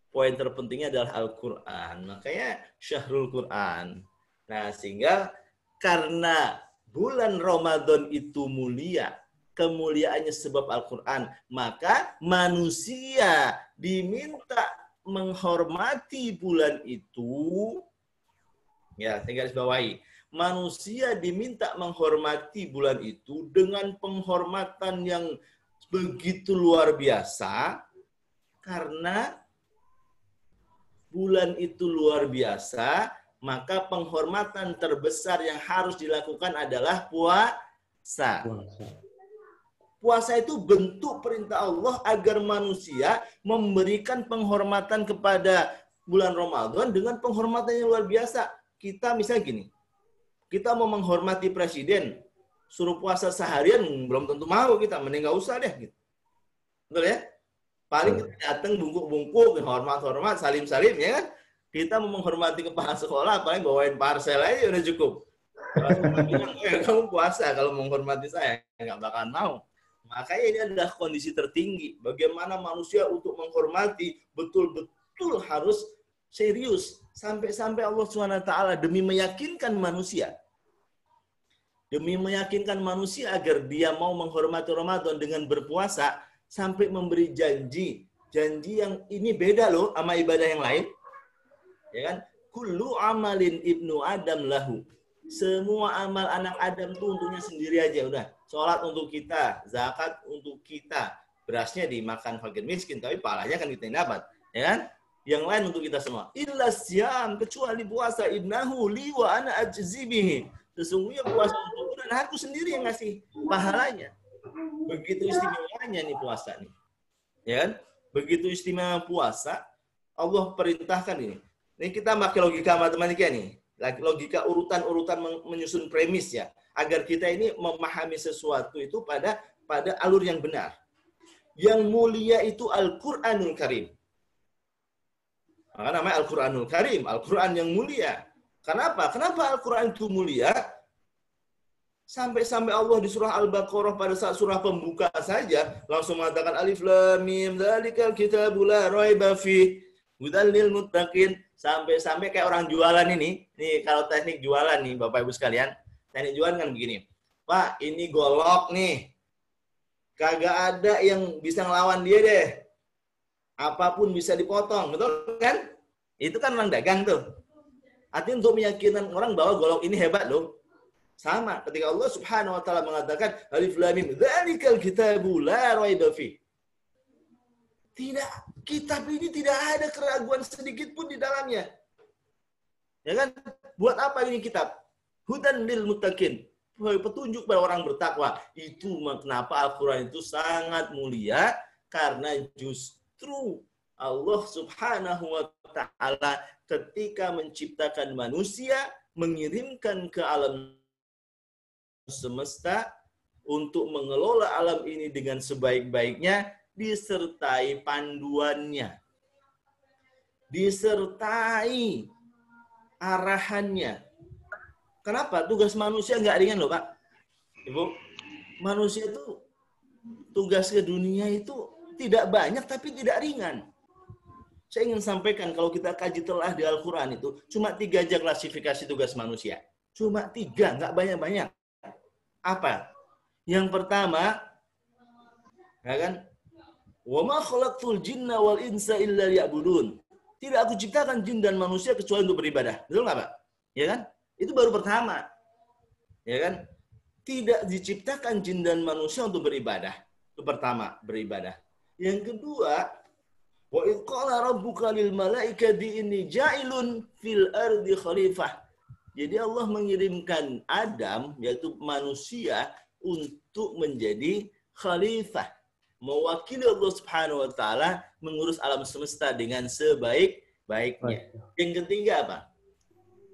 poin terpentingnya adalah Al-Quran. Makanya Syahrul Quran. Nah, sehingga karena bulan Ramadan itu mulia, kemuliaannya sebab Al-Quran, maka manusia diminta menghormati bulan itu. Ya, saya garis bawahi. Manusia diminta menghormati bulan itu dengan penghormatan yang begitu luar biasa, karena bulan itu luar biasa, maka penghormatan terbesar yang harus dilakukan adalah puasa. Puasa itu bentuk perintah Allah agar manusia memberikan penghormatan kepada bulan Ramadan dengan penghormatan yang luar biasa. Kita misalnya gini, kita mau menghormati presiden, suruh puasa seharian, belum tentu mau kita, mending nggak usah deh. Gitu. Betul ya? Paling kita datang bungkuk-bungkuk, hormat-hormat, salim-salim, ya kan? Kita mau menghormati kepala sekolah, paling bawain parcel aja udah cukup. Kalau bilang, kamu puasa kalau menghormati saya, nggak bakalan mau. Makanya ini adalah kondisi tertinggi. Bagaimana manusia untuk menghormati betul-betul harus serius. Sampai-sampai Allah SWT demi meyakinkan manusia. Demi meyakinkan manusia agar dia mau menghormati Ramadan dengan berpuasa, sampai memberi janji. Janji yang ini beda loh sama ibadah yang lain. Ya kan? Kullu amalin ibnu Adam lahu. Semua amal anak Adam itu untuknya sendiri aja udah. Sholat untuk kita, zakat untuk kita. Berasnya dimakan fakir miskin, tapi pahalanya kan kita yang dapat, ya kan? Yang lain untuk kita semua. Illa syam, kecuali puasa, innahu li wa ana ajzi bihi. Sesungguhnya puasa untukku dan aku sendiri yang ngasih pahalanya. Begitu istimewanya nih puasa nih. Ya kan? Begitu istimewa puasa, Allah perintahkan ini. Ini kita pakai logika matematika nih. Logika urutan-urutan menyusun premis ya, agar kita ini memahami sesuatu itu pada alur yang benar. Yang mulia itu Al-Qur'anul Karim. Maka namanya Al-Qur'anul Karim, Al-Qur'an yang mulia. Kenapa? Kenapa Al-Qur'an itu mulia? Sampai-sampai Allah di surah Al-Baqarah pada saat surah pembuka saja langsung mengatakan alif lam mim dzalikal kitabul la raiba fi hudal lil muttaqin. Sampai-sampai kayak orang jualan ini. Nih kalau teknik jualan nih Bapak Ibu sekalian. Teknik jualan kan begini. Pak, ini golok nih. Kagak ada yang bisa ngelawan dia deh. Apapun bisa dipotong. Betul kan? Itu kan orang dagang tuh. Artinya untuk meyakinkan orang bahwa golok ini hebat loh. Sama ketika Allah Subhanahu wa taala mengatakan alif lam mim dzalikal kitabul la raiba fi. Tidak, kitab ini tidak ada keraguan sedikit pun di dalamnya. Ya kan? Buat apa ini kitab? Hudan lil muttaqin. Petunjuk pada orang bertakwa. Itu kenapa Al-Qur'an itu sangat mulia, karena justru Allah Subhanahu wa taala ketika menciptakan manusia mengirimkan ke alam semesta untuk mengelola alam ini dengan sebaik-baiknya, disertai panduannya, disertai arahannya. Kenapa? Tugas manusia nggak ringan loh Pak, Ibu. Manusia itu tugas ke dunia itu tidak banyak tapi tidak ringan. Saya ingin sampaikan kalau kita kaji telah di Al-Quran itu cuma 3 aja klasifikasi tugas manusia. Cuma 3, nggak banyak-banyak. Apa? Yang pertama, ya kan? Wa ma khalaqtul jinna wal insa illa liya'budun. Tidak aku ciptakan jin dan manusia kecuali untuk beribadah. Betul nggak Pak? Ya kan? Itu baru pertama. Ya kan? Tidak diciptakan jin dan manusia untuk beribadah. Itu pertama, beribadah. Yang kedua, wa idh qala rabbuka lil malaikati inni ja'ilun fil ardi khalifah. Jadi Allah mengirimkan Adam, yaitu manusia, untuk menjadi khalifah. Mewakili Allah Subhanahu wa Ta'ala mengurus alam semesta dengan sebaik-baiknya. Yang ketiga apa?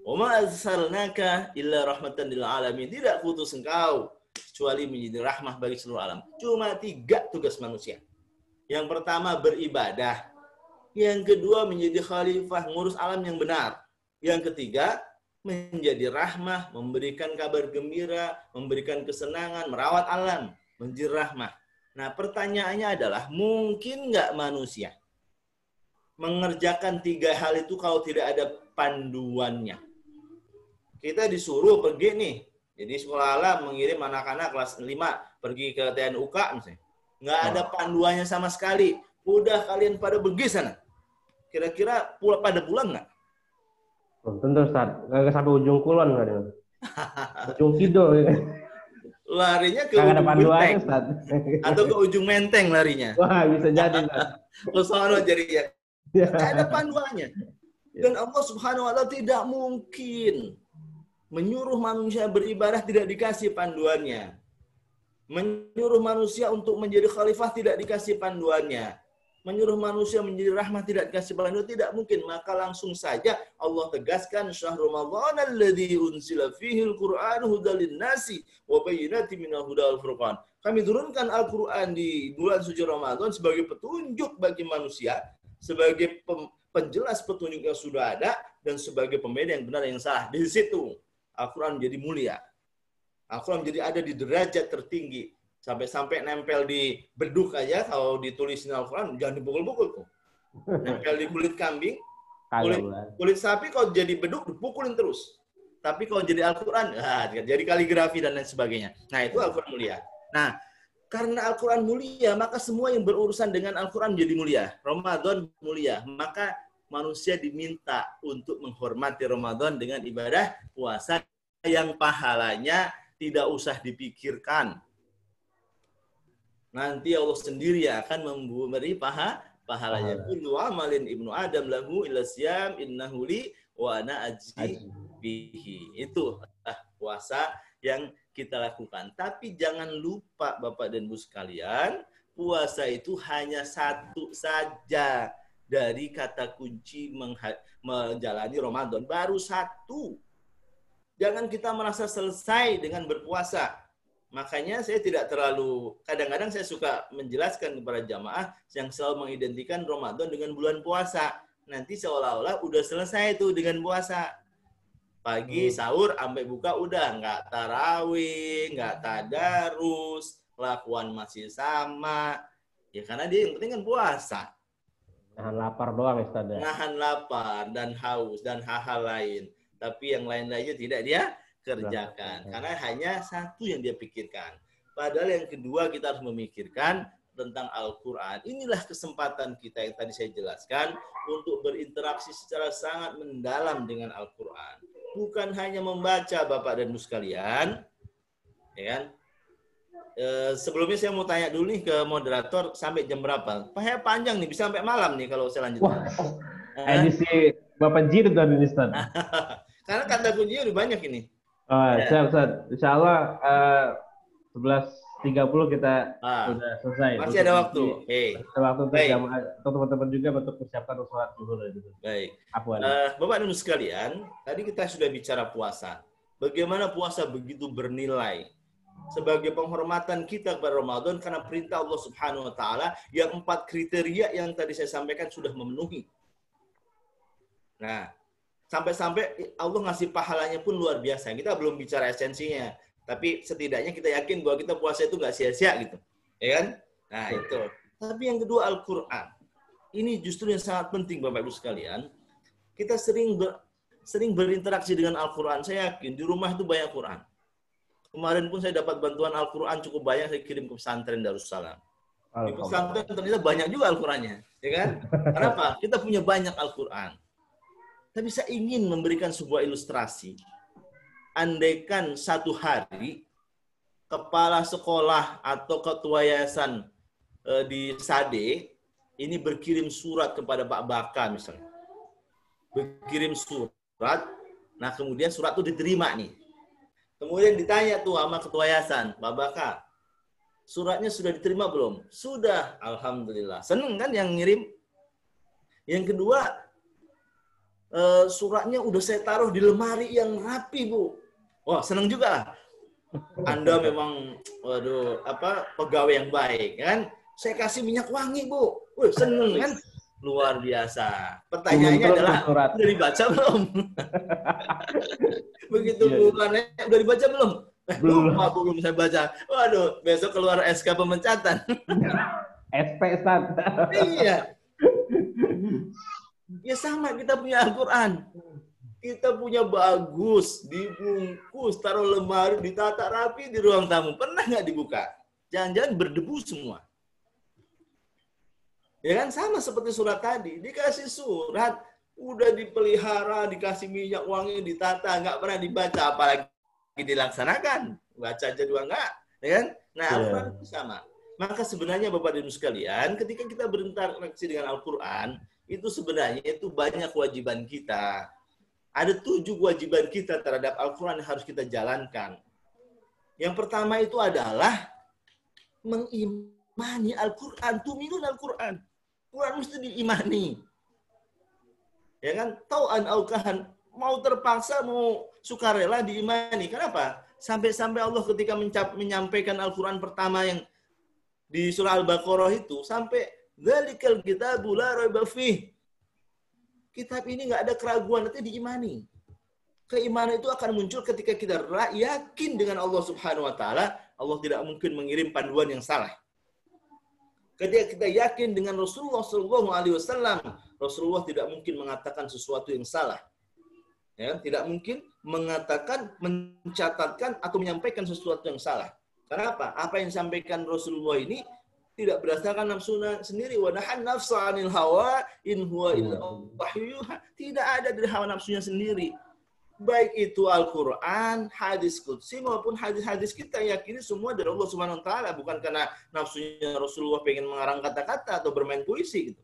Wa ma arsalnaka illa rahmatan lil alamin. Tidak kutus engkau kecuali menjadi rahmah bagi seluruh alam. Cuma 3 tugas manusia. Yang pertama beribadah. Yang kedua menjadi khalifah, ngurus alam yang benar. Yang ketiga menjadi rahmah, memberikan kabar gembira, memberikan kesenangan, merawat alam, menjadi rahmah. Nah, pertanyaannya adalah, mungkin nggak manusia mengerjakan 3 hal itu kalau tidak ada panduannya? Kita disuruh pergi nih, jadi sekolah alam mengirim anak-anak kelas 5 pergi ke TNUK misalnya. Nggak ada panduannya sama sekali. Udah kalian pada pergi sana. Kira-kira pada pulang nggak? Tentu Ustaz, nggak sampai ujung kulon nggak ada. Ujung kidul. Larinya ke Nggak ada ujung panduannya Menteng. Ustaz. Atau ke ujung Menteng larinya. Wah, bisa jadi Ustaz. Ke sono jadi ya. Nggak ada panduannya. Dan Allah Subhanahu wa Ta'ala tidak mungkin menyuruh manusia beribadah tidak dikasih panduannya. Menyuruh manusia untuk menjadi khalifah tidak dikasih panduannya. Menyuruh manusia menjadi rahmat tidak dikasih panduan, tidak mungkin. Maka langsung saja Allah tegaskan, syahrul ramadan alladzi unzila fihi al-Qur'an hudal lin-nasi wa bayyinatin minal huda wal furqan. Kami turunkan Al-Qur'an di bulan suci Ramadan sebagai petunjuk bagi manusia, sebagai penjelas petunjuk yang sudah ada, dan sebagai pembeda yang benar yang salah. Di situ Al-Quran menjadi mulia. Al-Quran menjadi ada di derajat tertinggi. Sampai-sampai nempel di beduk aja, kalau ditulisin Al-Quran, jangan dipukul-pukul tuh. Nempel di kulit kambing, kulit sapi kalau jadi beduk, dipukulin terus. Tapi kalau jadi Al-Quran, jadi kaligrafi dan lain sebagainya. Nah, itu Al-Quran mulia. Nah, karena Al-Quran mulia, maka semua yang berurusan dengan Al-Quran menjadi mulia. Ramadan mulia. Maka manusia diminta untuk menghormati Ramadan dengan ibadah puasa yang pahalanya tidak usah dipikirkan. Nanti Allah sendiri akan memberi pahalanya. Kullu amalin ibnu Adam lahu illa siyam innahu li wa ana ajzi bihi. Itu puasa yang kita lakukan. Tapi jangan lupa Bapak dan Ibu sekalian, puasa itu hanya satu saja dari kata kunci menjalani Ramadan. Baru satu. Jangan kita merasa selesai dengan berpuasa. Makanya saya tidak terlalu, kadang-kadang saya suka menjelaskan kepada jamaah yang selalu mengidentikan Ramadan dengan bulan puasa. Nanti seolah-olah udah selesai itu dengan puasa. Pagi, sahur, sampai buka udah. Nggak tarawih, nggak tadarus, kelakuan masih sama. Ya karena dia yang penting kan puasa. Nahan lapar doang Ustaz. Nahan lapar dan haus dan hal-hal lain. Tapi yang lain-lainnya tidak dia kerjakan. Karena hanya satu yang dia pikirkan. Padahal yang kedua kita harus memikirkan tentang Al-Quran. Inilah kesempatan kita yang tadi saya jelaskan untuk berinteraksi secara sangat mendalam dengan Al-Quran. Bukan hanya membaca Bapak dan Ibu sekalian. Ya kan? Sebelumnya saya mau tanya dulu nih ke moderator sampai jam berapa? Pahanya panjang nih, bisa sampai malam nih kalau saya lanjutkan. Edisi Bapak Jir dan Ustaz. Karena kata kuncinya udah banyak ini. Siap Ustaz. Insya Allah 11.30 kita sudah selesai. Masih ada waktu. Ada waktu untuk jamaah atau teman-teman juga untuk persiapkan sholat zuhur. Baik. Bapak dan Ibu sekalian, tadi kita sudah bicara puasa. Bagaimana puasa begitu bernilai sebagai penghormatan kita kepada Ramadan karena perintah Allah Subhanahu wa Ta'ala yang 4 kriteria yang tadi saya sampaikan sudah memenuhi. Nah, sampai-sampai Allah ngasih pahalanya pun luar biasa. Kita belum bicara esensinya, tapi setidaknya kita yakin bahwa kita puasa itu nggak sia-sia gitu, ya kan? Nah itu. Tapi yang kedua Al-Quran. Ini justru yang sangat penting Bapak Ibu sekalian. Kita sering berinteraksi dengan Al-Quran. Saya yakin di rumah itu banyak Quran. Kemarin pun saya dapat bantuan Al-Quran cukup banyak, saya kirim ke pesantren Darussalam. Di pesantren ternyata banyak juga Al-Qurannya, ya kan? Kenapa? Kita punya banyak Al-Quran. Tapi saya ingin memberikan sebuah ilustrasi. Andaikan satu hari kepala sekolah atau ketua yayasan di Sade ini berkirim surat kepada Pak Baka misalnya. Berkirim surat, Nah, kemudian surat itu diterima nih. Kemudian ditanya tuh sama ketua yayasan, Pak Baka, suratnya sudah diterima belum? Sudah, alhamdulillah. Seneng kan yang ngirim? Yang kedua, suratnya udah saya taruh di lemari yang rapi, Bu. Wah, seneng juga lah. Anda memang, waduh, pegawai yang baik, kan? Saya kasih minyak wangi, Bu. Wih, seneng kan? Luar biasa. Pertanyaannya adalah, udah dibaca belum? Begitu bulannya, udah dibaca belum? Belum saya baca. Waduh, besok keluar SK pemecatan. SP, Ustaz. Iya. Ya sama, kita punya Al-Quran. Kita punya bagus, dibungkus, taruh lemari, ditata rapi di ruang tamu. Pernah nggak dibuka? Jangan-jangan berdebu semua. Ya kan, sama seperti surat tadi. Dikasih surat, udah dipelihara, dikasih minyak wangi, ditata, nggak pernah dibaca, apalagi dilaksanakan. Baca aja juga nggak. Ya kan? Nah, Al-Quran itu sama. Maka sebenarnya Bapak dan Ibu sekalian, ketika kita berinteraksi dengan Al-Quran, itu sebenarnya itu banyak kewajiban kita. Ada 7 kewajiban kita terhadap Al-Quran yang harus kita jalankan. Yang pertama itu adalah mengimani Al-Quran, tuminun Al-Quran. Quran mesti diimani. Ya kan? Tau'an aukahan, mau terpaksa, mau sukarela diimani. Kenapa? Sampai-sampai Allah ketika menyampaikan Al-Quran pertama yang di surah Al-Baqarah itu, sampai dzalikal kitabu la raiba fih. Kitab ini nggak ada keraguan, nanti diimani. Keimanan itu akan muncul ketika kita yakin dengan Allah Subhanahu wa taala, Allah tidak mungkin mengirim panduan yang salah. Ketika kita yakin dengan Rasulullah Shallallahu Alaihi Wasallam, Rasulullah tidak mungkin mengatakan sesuatu yang salah. Ya, tidak mungkin mengatakan, mencatatkan atau menyampaikan sesuatu yang salah. Kenapa? Apa yang disampaikan Rasulullah ini tidak berdasarkan nafsu sendiri. Wa nahan nafsa 'anil hawa in huwa illa wahyu yuha. Tidak ada dari hawa nafsunya sendiri. Baik itu Al-Quran, hadis qudsi maupun hadis-hadis kita yakini semua dari Allah Subhanahu wa taala, bukan karena nafsunya Rasulullah pengen mengarang kata-kata atau bermain puisi gitu.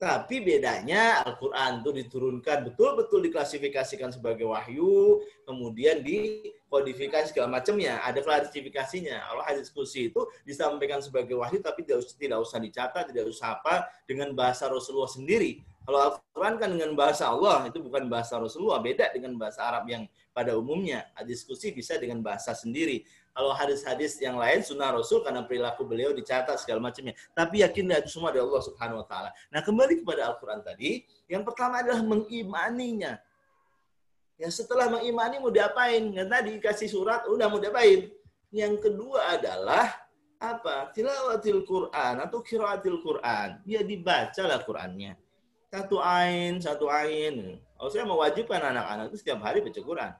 Tapi bedanya Al-Quran itu diturunkan betul-betul diklasifikasikan sebagai wahyu, kemudian dikodifikasi segala macamnya, ada klasifikasinya. Kalau hadis qudsi itu disampaikan sebagai wahyu tapi tidak usah dicatat, tidak usah apa, dengan bahasa Rasulullah sendiri. Kalau Al-Quran kan dengan bahasa Allah, itu bukan bahasa Rasulullah, beda dengan bahasa Arab yang pada umumnya. Hadis qudsi bisa dengan bahasa sendiri. Kalau hadis-hadis yang lain, sunnah Rasul, karena perilaku beliau dicatat segala macamnya. Tapi yakinlah itu semua dari Allah Subhanahu wa taala. Nah, kembali kepada Al-Quran tadi, yang pertama adalah mengimaninya. Ya, setelah mengimani mau diapain? Yang tadi kasih surat, udah mau diapain? Yang kedua adalah apa? Tilawatil Quran atau qiraatil Quran. Ya, dibacalah Qurannya. Satu ain. Kalau saya mewajibkan anak-anak itu setiap hari baca Quran.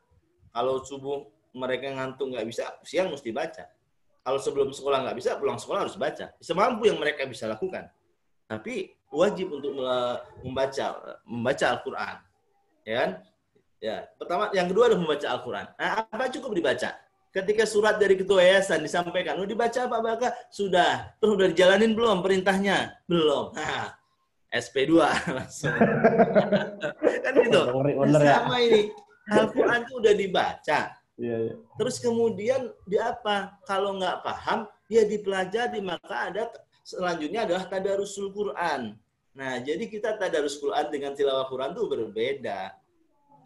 Kalau subuh mereka ngantuk nggak bisa, siang mesti baca. Kalau sebelum sekolah nggak bisa, pulang sekolah harus baca. Semampu yang mereka bisa lakukan. Tapi wajib untuk membaca Al-Quran. Ya kan? Ya, pertama, yang kedua adalah membaca Al-Quran. Nah, apa cukup dibaca? Ketika surat dari ketua yayasan disampaikan, dibaca Pak Baka? Sudah. Terus udah dijalanin belum perintahnya? Belum. Nah, SP2 langsung. Kan gitu. Sama ini. Al-Quran itu udah dibaca. Iya. Terus kemudian di apa? Kalau nggak paham, ya dipelajari. Maka ada selanjutnya adalah tadarusul Quran. Nah, jadi kita tadarus Quran dengan tilawah Quran itu berbeda.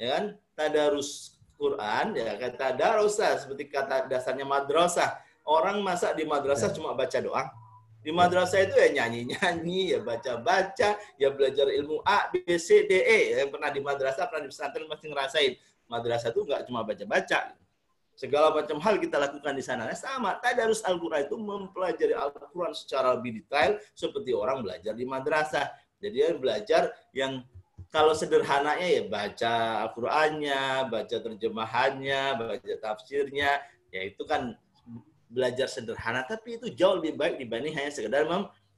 Ya kan? Tadarus Quran, ya kata darosa, seperti kata dasarnya madrasah. Orang masa di madrasah cuma baca doang. Di madrasah itu ya nyanyi-nyanyi, ya baca-baca, ya belajar ilmu A, B, C, D, E. Yang pernah di madrasah, pernah di pesantren pasti ngerasain. Madrasah itu nggak cuma baca-baca. Segala macam hal kita lakukan di sana. Sama, tadarus Al-Quran itu mempelajari Al-Quran secara lebih detail seperti orang belajar di madrasah. Jadi dia belajar yang kalau sederhananya ya baca Al-Qurannya, baca terjemahannya, baca tafsirnya, ya itu kan belajar sederhana, tapi itu jauh lebih baik dibanding hanya sekedar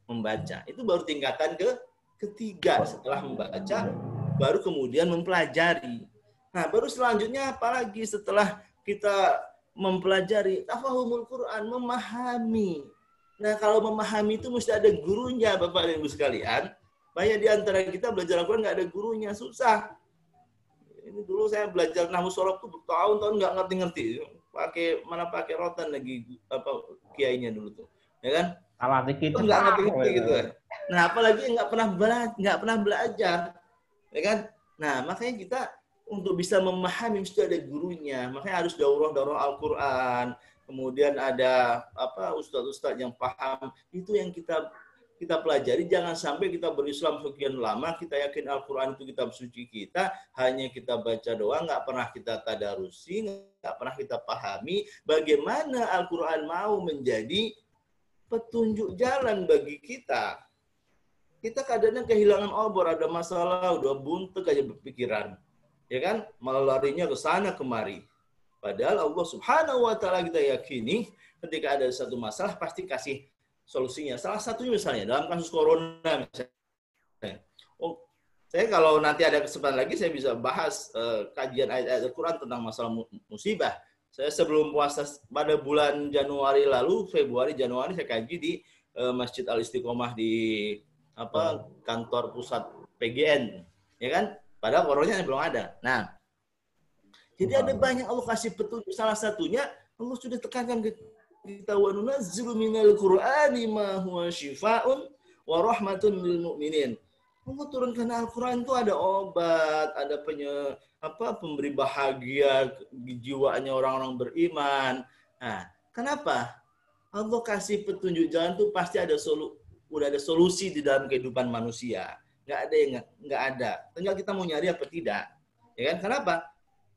membaca. Itu baru tingkatan ketiga. Setelah membaca, baru kemudian mempelajari. Nah, baru selanjutnya apalagi setelah kita mempelajari tafahumul Quran, memahami. Nah, kalau memahami itu mesti ada gurunya, Bapak dan Ibu sekalian. Banyak di antara kita belajar Al-Quran nggak ada gurunya, susah. Ini dulu saya belajar nahwu shorof tuh bertahun-tahun nggak ngerti-ngerti. Pakai rotan lagi apa kiainya dulu tuh, ya kan? Salah dikit Itu nggak ngerti-ngerti gitu. Nah, apalagi nggak pernah belajar, ya kan? Nah, makanya kita untuk bisa memahami mesti ada gurunya. Makanya harus daurah Al-Qur'an. Kemudian ada apa ustadz-ustadz yang paham. Itu yang kita pelajari. Jangan sampai kita berislam sekian lama, kita yakin Al-Quran itu kitab suci kita, hanya kita baca doang, nggak pernah kita tadarusi, nggak pernah kita pahami bagaimana Al-Quran mau menjadi petunjuk jalan bagi kita. Kita kadang-kadang kehilangan obor, ada masalah, udah buntek aja berpikiran. Ya kan? Malah larinya ke sana kemari. Padahal Allah Subhanahu wa taala kita yakini ketika ada satu masalah pasti kasih solusinya. Salah satunya misalnya dalam kasus corona misalnya. Oh, saya kalau nanti ada kesempatan lagi saya bisa bahas kajian ayat-ayat Al-Qur'an tentang masalah musibah. Saya sebelum puasa pada bulan Januari lalu, Januari saya kaji di Masjid Al-Istiqomah di kantor pusat PGN, ya kan? Padahal coronanya belum ada. Nah, jadi ada banyak Allah kasih petunjuk. Salah satunya Allah sudah tekankan kita wa nunazzilu minal Qur'ani ma huwa syifaa'un wa rahmatun lil mu'minin. Allah turunkan Al-Qur'an itu ada obat, ada pemberi bahagia jiwanya orang-orang beriman. Nah, kenapa? Allah kasih petunjuk jalan itu pasti udah ada solusi di dalam kehidupan manusia. Nggak ada. Tinggal kita mau nyari apa tidak. Ya kan? Kenapa?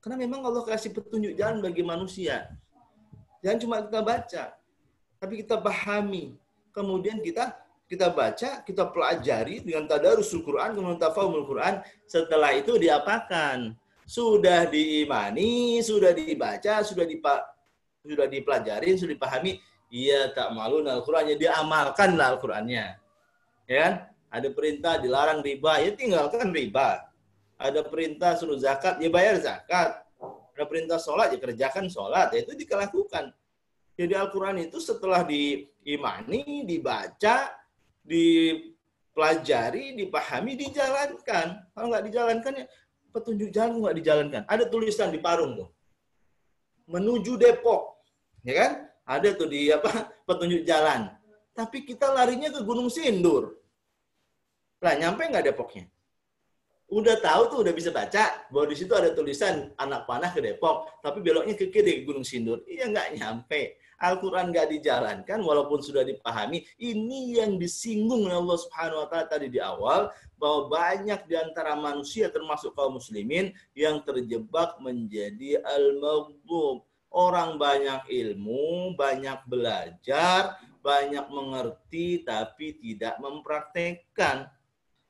Karena memang Allah kasih petunjuk jalan bagi manusia. Jangan cuma kita baca, tapi kita pahami. Kemudian kita baca, kita pelajari dengan tadarrusul Quran, kemudian tafahumul Quran. Setelah itu diapakan? Sudah diimani, sudah dibaca, sudah dipelajari, sudah dipahami. Iya tak malu Al-Qurannya, diamalkanlah Al-Qurannya. Ya kan? Ada perintah dilarang riba, ya tinggalkan riba. Ada perintah suruh zakat, ya bayar zakat. Ada perintah sholat, ya kerjakan sholat. Ya itu dilakukan. Jadi Al-Quran itu setelah diimani, dibaca, dipelajari, dipahami, dijalankan. Kalau nggak dijalankan, ya petunjuk jalan nggak dijalankan. Ada tulisan di Parung tuh. Menuju Depok. Ya kan? Ada tuh di petunjuk jalan. Tapi kita larinya ke Gunung Sindur. Lah, nyampe nggak Depoknya? Udah tahu tuh, udah bisa baca bahwa di situ ada tulisan anak panah ke Depok, tapi beloknya ke kiri ke Gunung Sindur. Iya, nggak nyampe. Al-Quran nggak dijalankan, walaupun sudah dipahami. Ini yang disinggung oleh Allah Subhanahu Wa Taala tadi di awal, bahwa banyak di antara manusia termasuk kaum muslimin yang terjebak menjadi al-maghdub. Orang banyak ilmu, banyak belajar, banyak mengerti, tapi tidak mempraktekkan.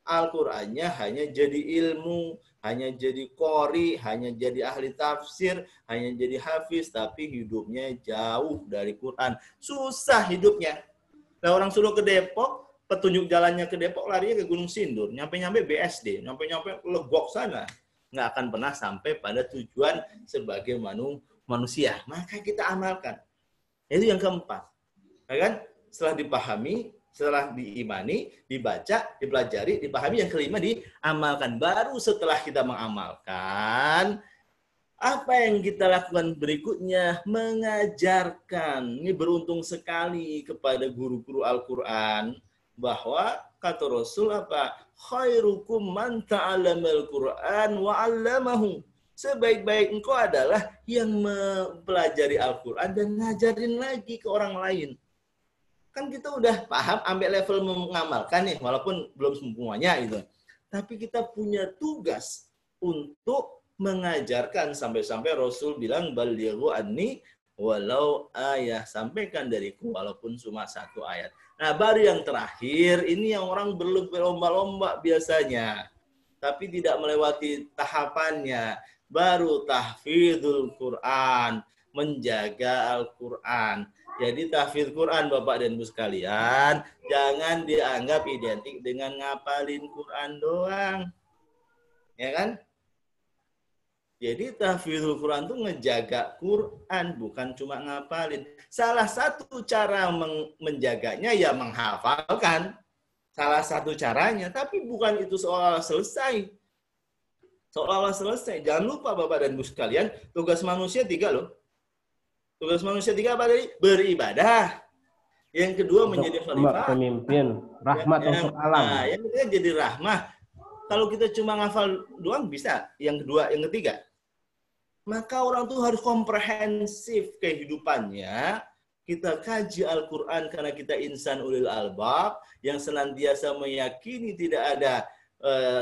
Al-Qur'annya hanya jadi ilmu, hanya jadi qori, hanya jadi ahli tafsir, hanya jadi hafiz, tapi hidupnya jauh dari Quran. Susah hidupnya. Nah, orang suruh ke Depok, petunjuk jalannya ke Depok, larinya ke Gunung Sindur. Nyampe-nyampe BSD, nyampe-nyampe Legok sana. Nggak akan pernah sampai pada tujuan sebagai manusia. Maka kita amalkan. Itu yang keempat. Ya kan? Setelah dipahami, setelah diimani, dibaca, dipelajari, dipahami, yang kelima diamalkan. Baru setelah kita mengamalkan, apa yang kita lakukan berikutnya? Mengajarkan. Ini beruntung sekali kepada guru-guru Al-Quran, bahwa kata Rasul apa? Khairukum man ta'alamal Quran wa 'allamahu. Sebaik-baik engkau adalah yang mempelajari Al-Quran dan ngajarin lagi ke orang lain. Kan kita udah paham, ambil level mengamalkan nih, walaupun belum semuanya gitu. Tapi kita punya tugas untuk mengajarkan, sampai-sampai Rasul bilang balighu anni walau ayah, sampaikan dariku walaupun cuma satu ayat. Nah, baru yang terakhir, ini yang orang berlomba-lomba biasanya, tapi tidak melewati tahapannya. Baru tahfidzul Quran, menjaga Al-Quran. Jadi tahfidz Quran Bapak dan Ibu sekalian, jangan dianggap identik dengan ngapalin Quran doang. Ya kan? Jadi tahfidzul Quran itu ngejaga Quran, bukan cuma ngapalin. Salah satu cara menjaganya ya menghafalkan. Salah satu caranya, tapi bukan itu seolah selesai. Seolah-olah selesai. Jangan lupa Bapak dan Ibu sekalian, tugas manusia 3 loh. Tugas manusia 3 apa tadi? Beribadah. Yang kedua menjadi khalifah. Pemimpin, rahmat untuk alam. Nah, yang ketiga jadi rahmah. Kalau kita cuma ngafal doang bisa. Yang kedua, yang ketiga. Maka orang tuh harus komprehensif kehidupannya. Kita kaji Al-Quran karena kita insan ulil albab yang senantiasa meyakini tidak ada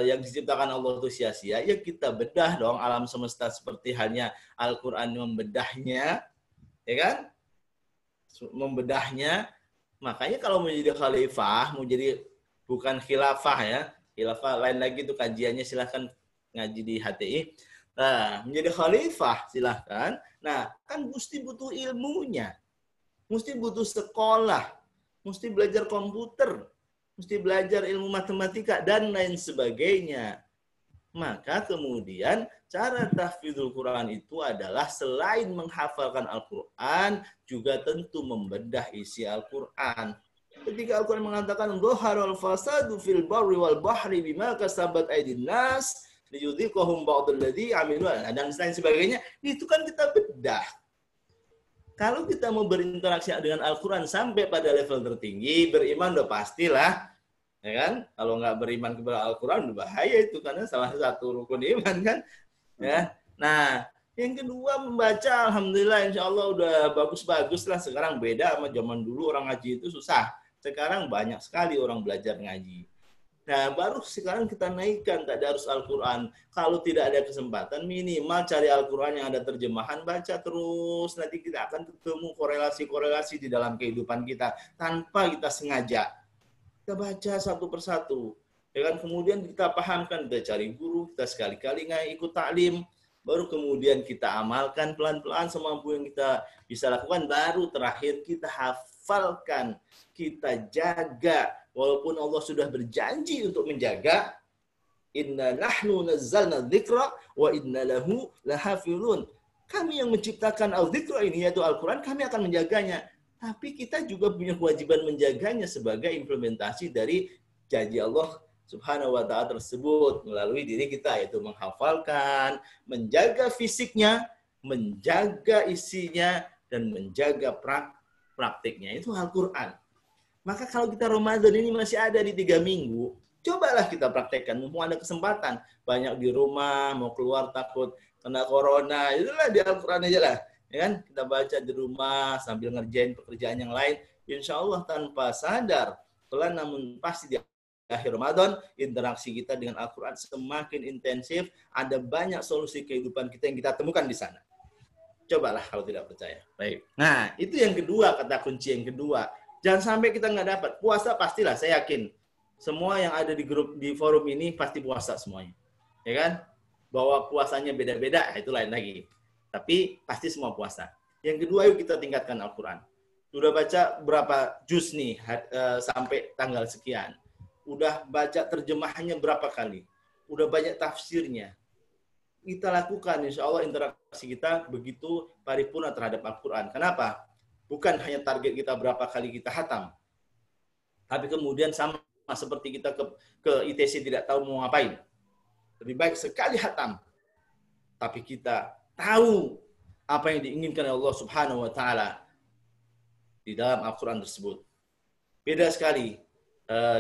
yang diciptakan Allah itu sia-sia. Ya kita bedah dong alam semesta seperti hanya Al-Quran membedahnya. Ya kan? Membedahnya. Makanya kalau mau jadi khalifah, mau jadi bukan khilafah ya. Khilafah lain lagi itu kajiannya, silahkan ngaji di HTI. Nah, menjadi khalifah silahkan. Nah, kan mesti butuh ilmunya. Mesti butuh sekolah. Mesti belajar komputer. Mesti belajar ilmu matematika dan lain sebagainya. Maka kemudian cara tahfidzul Quran itu adalah selain menghafalkan Al-Quran, juga tentu membedah isi Al-Quran. Ketika Al-Quran mengatakan dhaharal fasadu fil barri wal bahri bima kasabat aydin nas liyudhiqahum ba'dal ladzi amilu dan lain sebagainya, itu kan kita bedah. Kalau kita mau berinteraksi dengan Al-Quran sampai pada level tertinggi, beriman udah pastilah. Ya kan? Kalau nggak beriman kepada Al-Quran bahaya itu karena salah satu rukun iman kan. Ya. Nah, yang kedua membaca, alhamdulillah insya Allah udah bagus-bagus lah. Sekarang beda sama zaman dulu orang ngaji itu susah. Sekarang banyak sekali orang belajar ngaji. Nah, baru sekarang kita naikkan tadarus Al-Quran. Kalau tidak ada kesempatan, minimal cari Al-Quran yang ada terjemahan, baca terus. Nanti kita akan ketemu korelasi-korelasi di dalam kehidupan kita tanpa kita sengaja. Kita baca satu persatu, ya kan? Kemudian kita pahamkan, kita cari guru, kita sekali-kali nggak ikut taklim, baru kemudian kita amalkan pelan-pelan semampu yang kita bisa lakukan, baru terakhir kita hafalkan, kita jaga, walaupun Allah sudah berjanji untuk menjaga. Inna nahnu nazzalna dzikra wa inna lahu lahafizun. Kami yang menciptakan al-dzikra ini, yaitu Al-Quran, kami akan menjaganya. Tapi kita juga punya kewajiban menjaganya sebagai implementasi dari janji Allah Subhanahu wa Ta'ala tersebut melalui diri kita, yaitu menghafalkan, menjaga fisiknya, menjaga isinya, dan menjaga praktiknya. Itu Al-Quran. Maka kalau kita Ramadan ini masih ada di 3 minggu, cobalah kita praktekkan. Mumpung ada kesempatan. Banyak di rumah, mau keluar takut kena corona. Itulah di Al-Quran aja lah. Ya kan? Kita baca di rumah sambil ngerjain pekerjaan yang lain. Insya Allah tanpa sadar, pelan namun pasti di akhir Ramadan, interaksi kita dengan Al-Quran semakin intensif. Ada banyak solusi kehidupan kita yang kita temukan di sana. Cobalah kalau tidak percaya. Baik. Nah, itu yang kedua, kata kunci yang kedua. Jangan sampai kita nggak dapat. Puasa pastilah, saya yakin. Semua yang ada di grup, di forum ini pasti puasa semuanya. Ya kan? Bahwa puasanya beda-beda, itu lain lagi. Tapi pasti semua puasa. Yang kedua, yuk kita tingkatkan Al-Quran. Udah baca berapa juz nih sampai tanggal sekian. Udah baca terjemahannya berapa kali. Udah banyak tafsirnya. Kita lakukan, insya Allah interaksi kita begitu paripurna terhadap Al-Quran. Kenapa? Bukan hanya target kita berapa kali kita hatam. Tapi kemudian sama seperti kita ke ITC tidak tahu mau ngapain. Lebih baik sekali hatam. Tapi kita tahu apa yang diinginkan oleh Allah Subhanahu wa Ta'ala di dalam Al-Quran tersebut. Beda sekali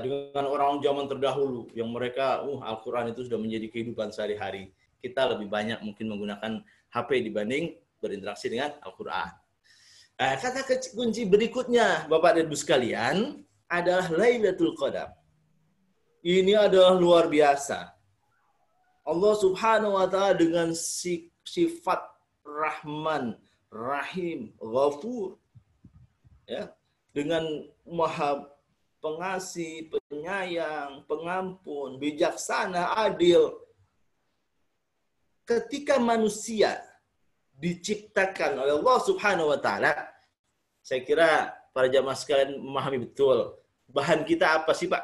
dengan orang zaman terdahulu yang mereka Al-Quran itu sudah menjadi kehidupan sehari-hari. Kita lebih banyak mungkin menggunakan HP dibanding berinteraksi dengan Al-Quran. Kata kunci berikutnya, Bapak dan Ibu sekalian, adalah Lailatul Qadar. Ini adalah luar biasa. Allah Subhanahu wa Ta'ala dengan sifat Rahman, Rahim, Ghafur, ya, dengan Maha Pengasih, Penyayang, Pengampun, Bijaksana, Adil. Ketika manusia diciptakan oleh Allah Subhanahu wa Ta'ala, saya kira para jamaah sekalian memahami betul bahan kita apa sih, Pak?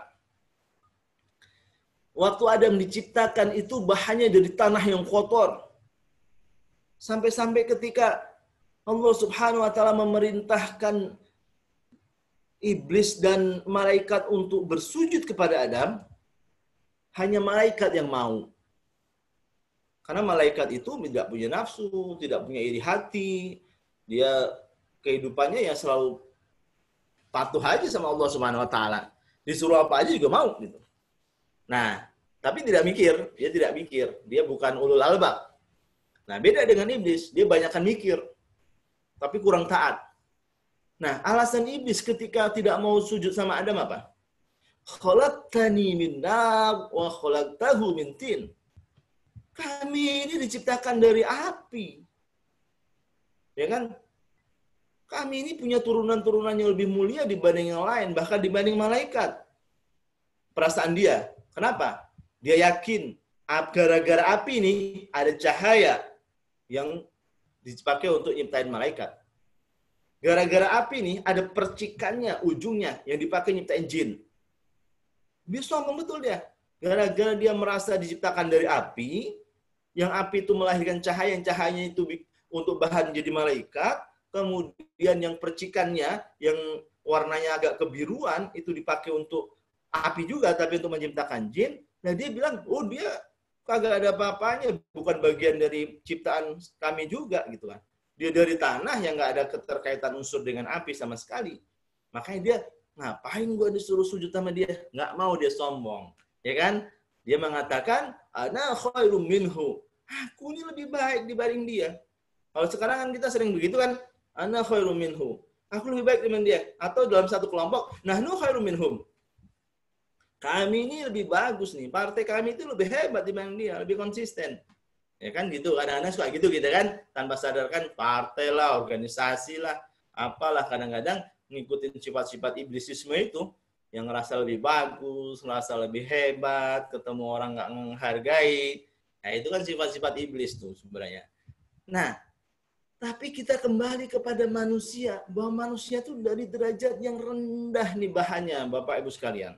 Waktu Adam diciptakan itu bahannya dari tanah yang kotor. Sampai-sampai ketika Allah Subhanahu wa Ta'ala memerintahkan iblis dan malaikat untuk bersujud kepada Adam, hanya malaikat yang mau. Karena malaikat itu tidak punya nafsu, tidak punya iri hati. Dia kehidupannya ya selalu patuh aja sama Allah Subhanahu wa taala. Disuruh apa aja juga mau gitu. Nah, tapi tidak mikir, dia tidak mikir. Dia bukan ulul albab. Nah, beda dengan iblis, dia banyakkan mikir tapi kurang taat. Nah, alasan iblis ketika tidak mau sujud sama Adam apa? Khalaqtani min nar wa khalaqtahu min tin. Kami ini diciptakan dari api. Ya kan? Kami ini punya turunan-turunan yang lebih mulia dibanding yang lain, bahkan dibanding malaikat. Perasaan dia. Kenapa? Dia yakin gara-gara api ini ada cahaya yang dipakai untuk nyiptain malaikat. Gara-gara api ini ada percikannya, ujungnya yang dipakai nyiptain jin. Dia sombong betul dia. Gara-gara dia merasa diciptakan dari api, yang api itu melahirkan cahaya, yang cahayanya itu untuk bahan jadi malaikat, kemudian yang percikannya, yang warnanya agak kebiruan, itu dipakai untuk api juga, tapi untuk menciptakan jin. Nah dia bilang, oh dia kagak ada apa-apanya, bukan bagian dari ciptaan kami juga gitu kan. Dia dari tanah yang nggak ada keterkaitan unsur dengan api sama sekali. Makanya dia, ngapain gue disuruh sujud sama dia? Nggak mau, dia sombong. Ya kan? Dia mengatakan, ana khairum minhu. Aku ini lebih baik dibanding dia. Kalau sekarang kan kita sering begitu kan, ana khairum minhu. Aku lebih baik dibanding dia. Atau dalam satu kelompok, nahnu khairum minhum. Kami ini lebih bagus nih. Partai kami itu lebih hebat dibanding dia, lebih konsisten. Ya kan gitu. Kadang-kadang suka gitu kita kan, tanpa sadarkan partai lah, organisasi lah, apalah kadang-kadang ngikutin sifat-sifat iblisisme itu, yang ngerasa lebih bagus, ngerasa lebih hebat, ketemu orang nggak menghargai. Nah, itu kan sifat-sifat iblis tuh sebenarnya. Nah, tapi kita kembali kepada manusia, bahwa manusia tuh dari derajat yang rendah nih bahannya, Bapak Ibu sekalian.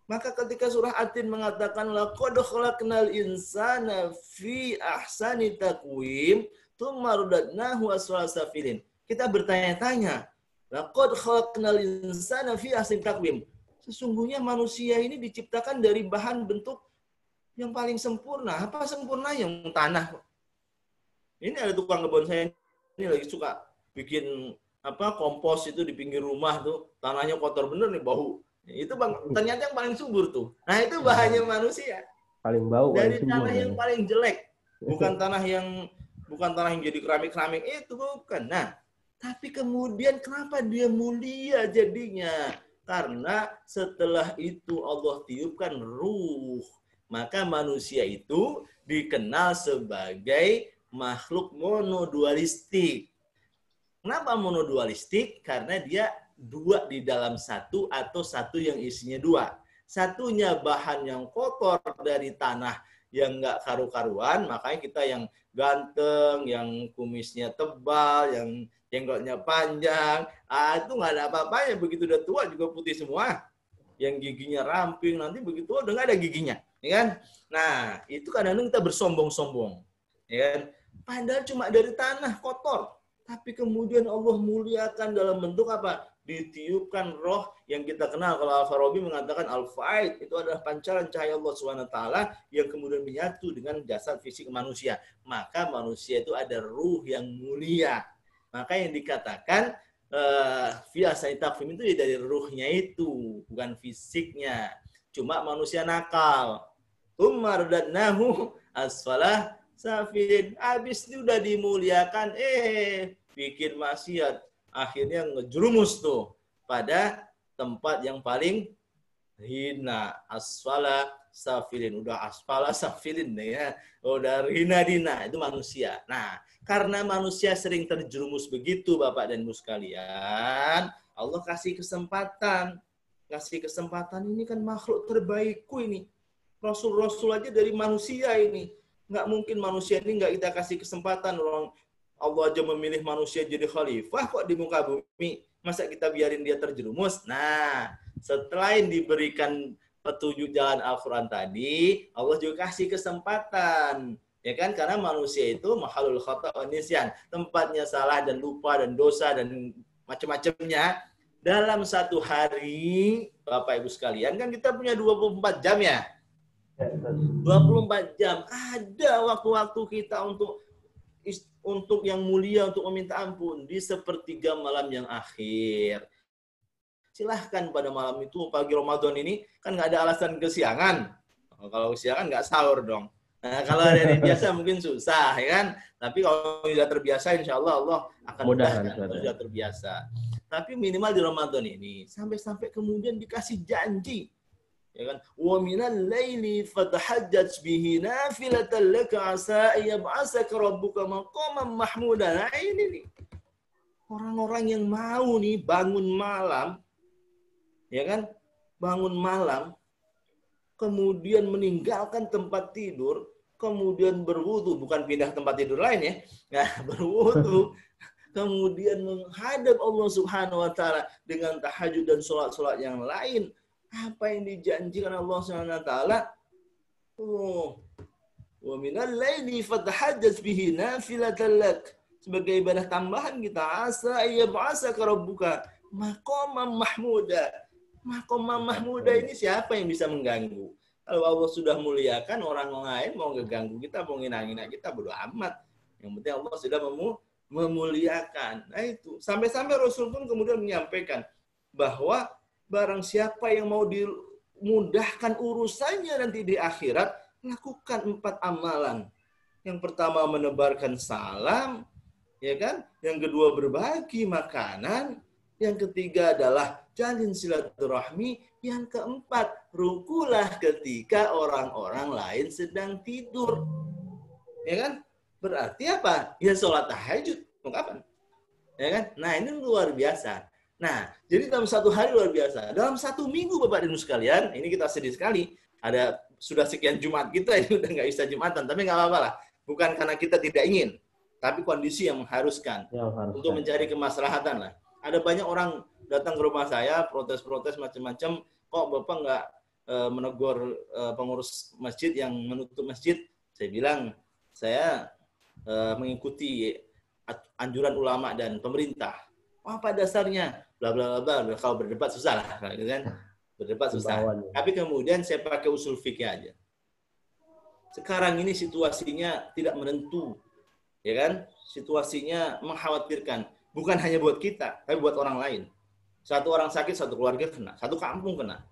Maka ketika surah At-Tin mengatakan laqad khalaqnal insana fi ahsani taqwim, tsumma radadnahu asfala safilin. Kita bertanya-tanya, laqad khalaqnal insana fi ahsani taqwim. Sesungguhnya manusia ini diciptakan dari bahan bentuk yang paling sempurna. Apa sempurna? Yang tanah. Ini ada tukang kebun saya ini lagi suka bikin kompos itu di pinggir rumah tuh, tanahnya kotor bener nih, bau. Itu ternyata yang paling subur tuh. Nah, itu bahannya manusia. Paling bau. Dari tanah yang paling jelek. Bukan tanah yang jadi keramik-keramik itu, bukan. Nah, tapi kemudian kenapa dia mulia jadinya? Karena setelah itu Allah tiupkan ruh. Maka manusia itu dikenal sebagai makhluk monodualistik. Kenapa monodualistik? Karena dia dua di dalam satu atau satu yang isinya dua. Satunya bahan yang kotor dari tanah yang nggak karu-karuan, makanya kita yang ganteng, yang kumisnya tebal, yang jenggotnya panjang, itu nggak ada apa-apanya. Begitu udah tua juga putih semua. Yang giginya ramping, nanti begitu udah nggak ada giginya. Ya kan? Nah, itu kadang-kadang kita bersombong-sombong. Ya kan? Padahal cuma dari tanah kotor. Tapi kemudian Allah muliakan dalam bentuk apa? Ditiupkan roh yang kita kenal. Kalau Al-Farabi mengatakan Al-Faid itu adalah pancaran cahaya Allah SWT yang kemudian menyatu dengan jasad fisik manusia. Maka manusia itu ada ruh yang mulia. Maka yang dikatakan fi ahsani taqwim itu dari ruhnya itu, bukan fisiknya. Cuma manusia nakal. Tsumma radadnahu asfala safilin. Habis itu udah dimuliakan, bikin maksiat. Akhirnya ngejerumus tuh pada tempat yang paling hina. Asfala safilin. Udah asfala safilin nih ya. Udah hina dina. Itu manusia. Nah, karena manusia sering terjerumus begitu Bapak dan Ibu sekalian, Allah kasih kesempatan. Kasih kesempatan, ini kan makhluk terbaikku ini. Rasul-rasul aja dari manusia ini. Nggak mungkin manusia ini nggak kita kasih kesempatan. Orang Allah aja memilih manusia jadi khalifah kok di muka bumi. Masa kita biarin dia terjerumus? Nah, setelah diberikan petunjuk jalan Al-Quran tadi, Allah juga kasih kesempatan. Ya kan? Karena manusia itu mahalul khata' wa nisyan. Tempatnya salah dan lupa dan dosa dan macam-macamnya. Dalam satu hari, Bapak Ibu sekalian, kan kita punya 24 jam ya. 24 jam. Ada waktu-waktu kita untuk yang mulia, untuk meminta ampun di sepertiga malam yang akhir. Silahkan pada malam itu, pagi Ramadan ini, kan nggak ada alasan kesiangan. Kalau kesiangan nggak sahur dong. Nah, kalau hari biasa mungkin susah, ya kan? Tapi kalau sudah terbiasa, insya Allah Allah akan mudahkan kalau sudah terbiasa. Tapi minimal di Ramadan ini, sampai kemudian dikasih janji. Ya kan? Wa minal laili fatahajjat bihi nafilatan laka asa yab'asaka rabbuka maqaman mahmuda. Nah, ini nih. Orang-orang yang mau nih bangun malam, ya kan? Bangun malam, kemudian meninggalkan tempat tidur, kemudian berwudu, bukan pindah tempat tidur lain ya. Nah, berwudu, kemudian menghadap Allah Subhanahu wa taala dengan tahajud dan salat-salat yang lain. Apa yang dijanjikan Allah Subhanahu wa taala? Wa minal laili fatahajjat bihi nafilatan lak. Sebagai ibadah tambahan kita, asa yab'asaka rabbuka maqaman mahmuda. Maqaman mahmuda ini siapa yang bisa mengganggu? Kalau Allah sudah muliakan, orang lain mau ngeganggu kita, mau ngina-ngina kita, bodo amat. Yang penting Allah sudah memuliakan. Nah itu. Sampai-sampai Rasul pun kemudian menyampaikan bahwa barang siapa yang mau dimudahkan urusannya nanti di akhirat, lakukan 4 amalan. Yang pertama menebarkan salam, ya kan? Yang kedua berbagi makanan. Yang ketiga adalah jalin silaturahmi. Yang keempat, rukulah ketika orang-orang lain sedang tidur. Ya kan? Berarti apa? Ya sholat tahajud. Kapan? Ya kan? Nah, ini luar biasa. Nah, jadi dalam satu hari luar biasa. Dalam satu minggu, Bapak dan Ibu sekalian, ini kita sedih sekali. Sudah sekian Jumat kita, ini udah nggak bisa Jumatan. Tapi nggak apa-apa lah. Bukan karena kita tidak ingin. Tapi kondisi yang mengharuskan. Untuk mencari kemaslahatan lah. Ada banyak orang datang ke rumah saya, protes-protes macam-macam. Kok Bapak nggak menegur pengurus masjid yang menutup masjid? Saya bilang, saya mengikuti anjuran ulama dan pemerintah. Apa dasarnya? Bla bla bla. Kalau berdebat susah lah, kan? Berdebat susah. Tapi kemudian saya pakai usul fikih aja. Sekarang ini situasinya tidak menentu, ya kan? Situasinya mengkhawatirkan. Bukan hanya buat kita, tapi buat orang lain. Satu orang sakit, satu keluarga kena, satu kampung kena.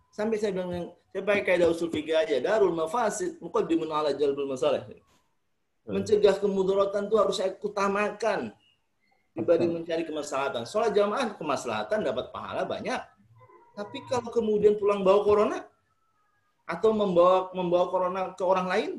Sampai saya bilang, saya pakai kaidah usul fikih aja. Darul mafasid muqaddimun ala jalbul masalah. Mencegah kemudaratan itu harus saya utamakan dibanding mencari kemaslahatan. Sholat jamaah kemaslahatan dapat pahala banyak. Tapi kalau kemudian pulang bawa corona atau membawa corona ke orang lain,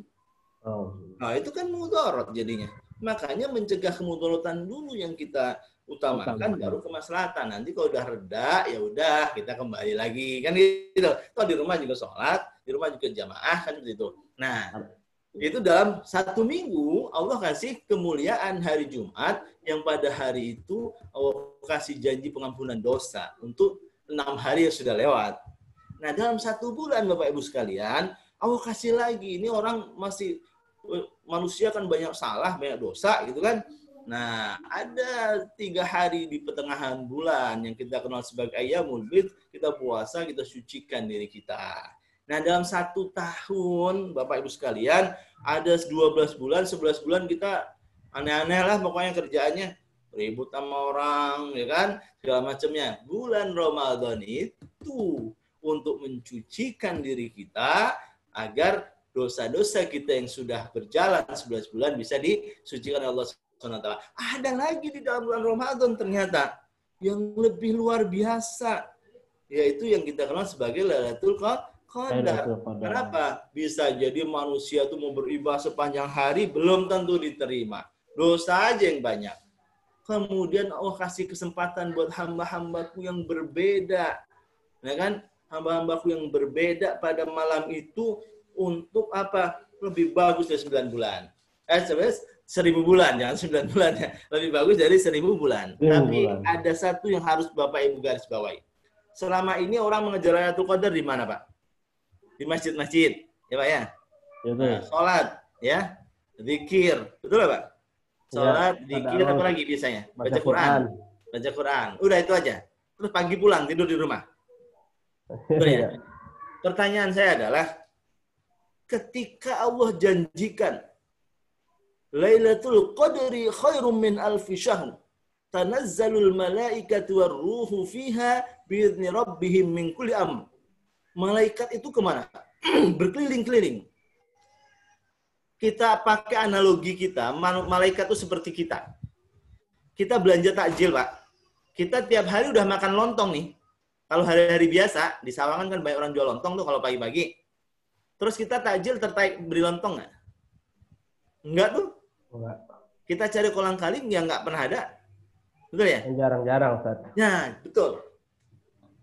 nah itu kan mudarat jadinya. Makanya mencegah kemudaratan dulu yang kita utamakan, baru kemaslahatan. Nanti kalau udah reda, ya udah kita kembali lagi kan gitu. Kalau di rumah juga sholat, di rumah juga jamaah kan gitu. Nah, itu dalam satu minggu Allah kasih kemuliaan hari Jumat yang pada hari itu Allah kasih janji pengampunan dosa untuk 6 hari yang sudah lewat. Nah dalam 1 bulan Bapak Ibu sekalian Allah kasih lagi. Ini orang masih manusia kan banyak salah, banyak dosa gitu kan. Nah ada 3 hari di pertengahan bulan yang kita kenal sebagai Ayyamul Bid. Kita puasa, kita sucikan diri kita. Nah, dalam 1 tahun, Bapak Ibu sekalian, ada 12 bulan, 11 bulan kita aneh-aneh lah pokoknya kerjaannya. Ribut sama orang, ya kan? Segala macamnya. Bulan Ramadan itu untuk mencucikan diri kita agar dosa-dosa kita yang sudah berjalan 11 bulan bisa disucikan Allah SWT. Ada lagi di dalam bulan Ramadan ternyata yang lebih luar biasa. Yaitu yang kita kenal sebagai Lailatul Qadar. Kenapa? Bisa jadi manusia itu mau beribadah sepanjang hari belum tentu diterima. Dosa aja yang banyak. Kemudian Allah kasih kesempatan buat hamba-hambaku yang berbeda. Ya kan? Hamba-hambaku yang berbeda pada malam itu untuk apa? Lebih bagus dari 9 bulan. 1000 bulan, jangan 9 bulan ya. Lebih bagus dari 1000 bulan. Tapi ada satu yang harus Bapak Ibu garis bawahi. Selama ini orang mengejar Lailatul Qadar di mana, Pak? Di masjid-masjid, ya Pak ya. Nah, sholat, ya, zikir, betul Pak? Sholat, zikir, apa lagi biasanya? Baca Quran. Baca Quran. Udah itu aja. Terus pagi pulang tidur di rumah. Betul ya? Pertanyaan saya adalah, ketika Allah janjikan Lailatul Qadri khairum min alfi syahr. Tanazzalul malaikatu warruhu fiha biizni rabbihim min kulli amr. Malaikat itu kemana? Berkeliling-keliling. Kita pakai analogi kita, malaikat itu seperti kita. Kita belanja takjil, Pak. Kita tiap hari udah makan lontong nih. Kalau hari-hari biasa, di Sawangan kan banyak orang jual lontong tuh kalau pagi-pagi. Terus kita takjil tertarik beri lontong nggak? Enggak tuh. Enggak. Kita cari kolang-kaling yang nggak pernah ada. Betul ya? Jarang-jarang, Ustaz. Nah, betul.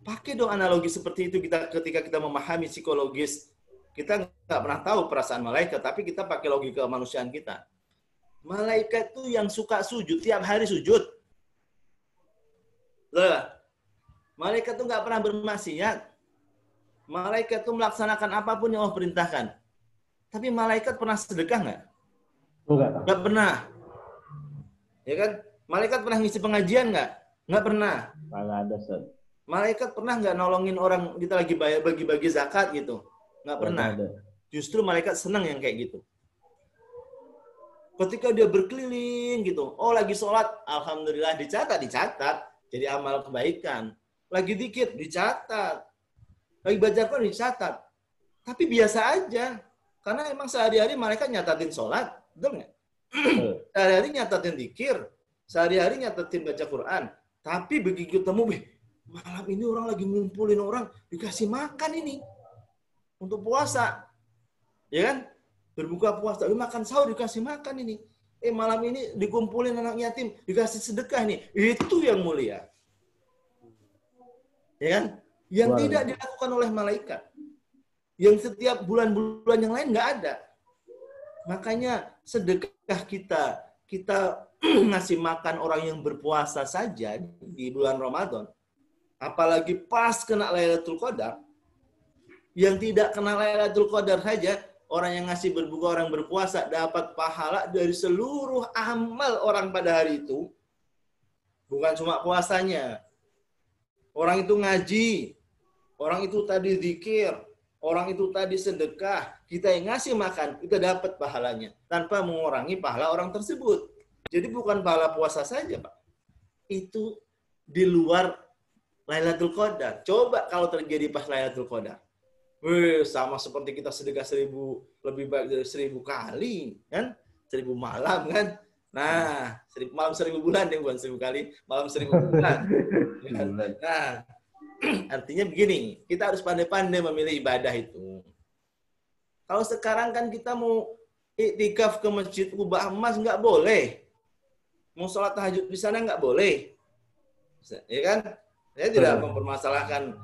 Pakai dong analogi seperti itu kita ketika kita memahami psikologis. Kita nggak pernah tahu perasaan malaikat, tapi kita pakai logika kemanusiaan kita. Malaikat tuh yang suka sujud, tiap hari sujud. Betul. Malaikat tuh nggak pernah bermaksiat. Malaikat tuh melaksanakan apapun yang Allah perintahkan. Tapi malaikat pernah sedekah nggak? Enggak. Nggak pernah. Ya kan? Malaikat pernah ngisi pengajian nggak? Nggak pernah. Nggak ada, Ustaz. Malaikat pernah nggak nolongin orang kita lagi bayar bagi-bagi zakat gitu? Nggak pernah. Ada. Justru malaikat senang yang kayak gitu. Ketika dia berkeliling gitu, oh lagi sholat, alhamdulillah dicatat. Jadi amal kebaikan. Lagi dikit, dicatat. Lagi baca Quran, dicatat. Tapi biasa aja. Karena emang sehari-hari malaikat nyatatin sholat. Betul nggak? Sehari-hari nyatatin dikir. Sehari-hari nyatatin baca Quran. Tapi begitu ketemu, malam ini orang lagi ngumpulin orang, dikasih makan ini. Untuk puasa. Ya kan? Berbuka puasa. Makan sahur dikasih makan ini. Malam ini dikumpulin anak yatim, dikasih sedekah nih. Itu yang mulia. Ya kan? Yang tidak dilakukan oleh malaikat. Yang setiap bulan-bulan yang lain nggak ada. Makanya sedekah kita ngasih makan orang yang berpuasa saja di bulan Ramadan. Apalagi pas kena Lailatul Qadar. Yang tidak kena Lailatul Qadar saja, orang yang ngasih berbuka, orang berpuasa dapat pahala dari seluruh amal orang pada hari itu. Bukan cuma puasanya. Orang itu ngaji, orang itu tadi zikir, orang itu tadi sedekah, kita yang ngasih makan, kita dapat pahalanya tanpa mengurangi pahala orang tersebut. Jadi bukan pahala puasa saja, Pak. Itu di luar Lailatul Qadar. Coba kalau terjadi pas Lailatul Qadar. Sama seperti kita sedekah 1000, lebih baik dari 1000 kali, kan? 1000 malam, kan? Nah, malam 1000 bulan, ya, bukan 1000 kali, malam 1000 bulan. Nah, artinya begini, kita harus pandai-pandai memilih ibadah itu. Kalau sekarang kan kita mau iktikaf ke Masjid Kubah Emas, nggak boleh. Mau sholat tahajud di sana nggak boleh. Ya kan? Saya tidak mempermasalahkan,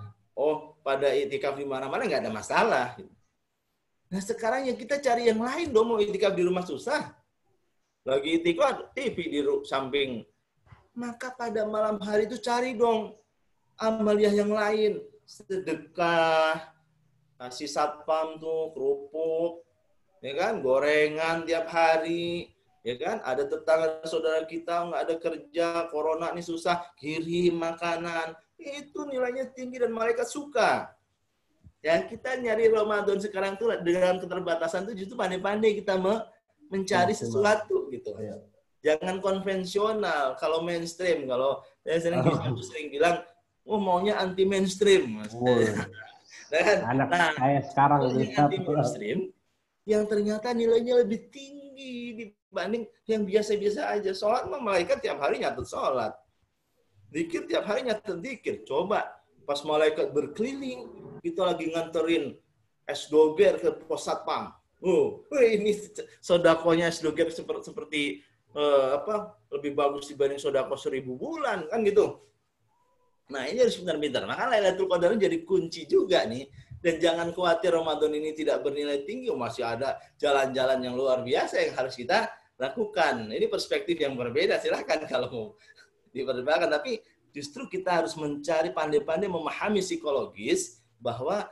pada iktikaf di mana-mana nggak ada masalah. Nah sekarang ya kita cari yang lain dong, mau iktikaf di rumah susah. Lagi iktikaf, TV di samping. Maka pada malam hari itu cari dong amaliah yang lain. Sedekah, kasih satpam tuh, kerupuk, ya kan, gorengan tiap hari. Ya kan, ada tetangga saudara kita nggak ada kerja, corona nih susah, kirim makanan. Itu nilainya tinggi dan malaikat suka. Ya, kita nyari Ramadan sekarang tuh dengan keterbatasan tuh justru pandai-pandai kita mencari sesuatu gitu. Ya. Jangan konvensional. Kalau mainstream, kalau saya sering bilang, maunya anti mainstream. Anak saya sekarang anti mainstream yang ternyata nilainya lebih tinggi dibanding yang biasa-biasa aja. Sholat mah malaikat tiap hari nyatet sholat. Dikir tiap hari nyatet dikir. Coba pas malaikat berkeliling, kita lagi nganterin es doger ke pos satpam. Ini sodakonya es doger seperti lebih bagus dibanding sodako 1000 bulan kan gitu. Nah ini harus pintar-pintar. Maka Lailatul Qadar jadi kunci juga nih. Dan jangan khawatir Ramadan ini tidak bernilai tinggi. Masih ada jalan-jalan yang luar biasa yang harus kita lakukan. Ini perspektif yang berbeda. Silahkan kalau mau diperdebatkan. Tapi justru kita harus mencari pandai-pandai memahami psikologis bahwa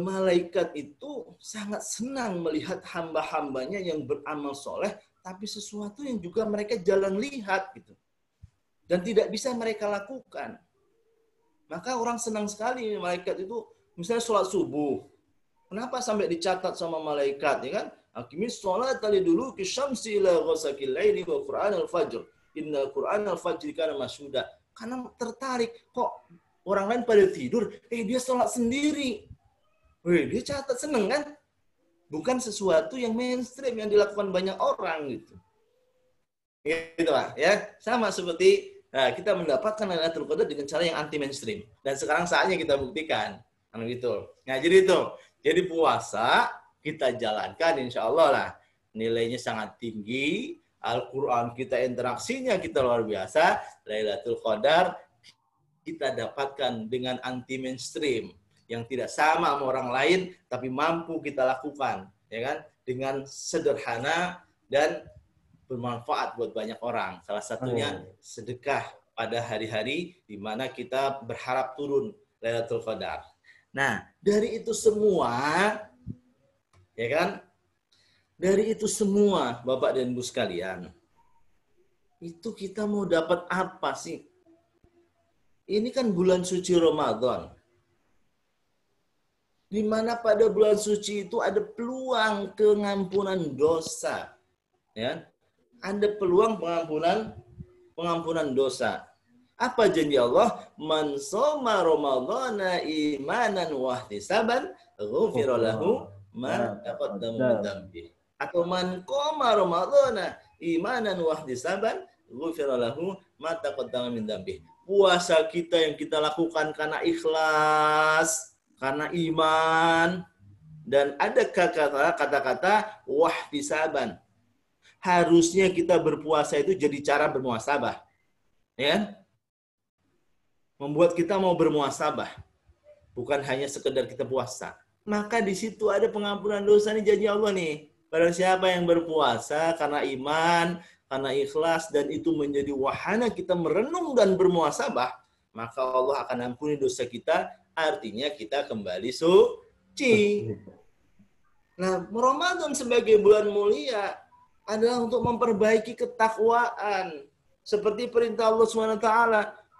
malaikat itu sangat senang melihat hamba-hambanya yang beramal soleh, tapi sesuatu yang juga mereka jarang lihat gitu. Dan tidak bisa mereka lakukan. Maka orang senang sekali malaikat itu, misalnya sholat subuh. Kenapa sampai dicatat sama malaikat, ya kan? Aqimis sholata liduluki syamsi ila ghasaqil laili wa qur'anal fajr. Innal qur'anal fajri kana masyhuda. Karena tertarik, kok orang lain pada tidur, dia sholat sendiri. Dia catat, seneng kan? Bukan sesuatu yang mainstream yang dilakukan banyak orang gitu. Gitu lah, ya. Sama seperti kita mendapatkan Lailatul Qadar dengan cara yang anti mainstream. Dan sekarang saatnya kita buktikan. Gitu. Nah, jadi itu. Jadi puasa kita jalankan insya Allah lah. Nilainya sangat tinggi. Al-Quran kita interaksinya kita luar biasa. Lailatul Qadar kita dapatkan dengan anti mainstream. Yang tidak sama orang lain, tapi mampu kita lakukan. Ya kan? Dengan sederhana dan bermanfaat buat banyak orang. Salah satunya sedekah pada hari-hari di mana kita berharap turun Lailatul Qadar. Nah, dari itu semua, ya kan? Dari itu semua, Bapak dan Ibu sekalian, itu kita mau dapat apa sih? Ini kan bulan suci Ramadan. Di mana pada bulan suci itu ada peluang pengampunan dosa. Ya. Ada peluang pengampunan dosa. Apa janji Allah? Man shoma ramadhana imanan wa ihtisaban ghufira lahu ma taqaddama min dhanbi. Atau man qoma ramadhana imanan wa ihtisaban ghufira lahu ma taqaddama min dhanbi. Puasa kita yang kita lakukan karena ikhlas, karena iman, dan ada kata-kata wahtisaban. Harusnya kita berpuasa itu jadi cara bermuhasabah. Ya? Membuat kita mau bermuhasabah. Bukan hanya sekedar kita puasa. Maka di situ ada pengampunan dosa nih janji Allah nih. Pada siapa yang berpuasa karena iman, karena ikhlas, dan itu menjadi wahana kita merenung dan bermuhasabah, maka Allah akan ampuni dosa kita. Artinya kita kembali suci. Nah, Ramadan sebagai bulan mulia adalah untuk memperbaiki ketakwaan. Seperti perintah Allah SWT,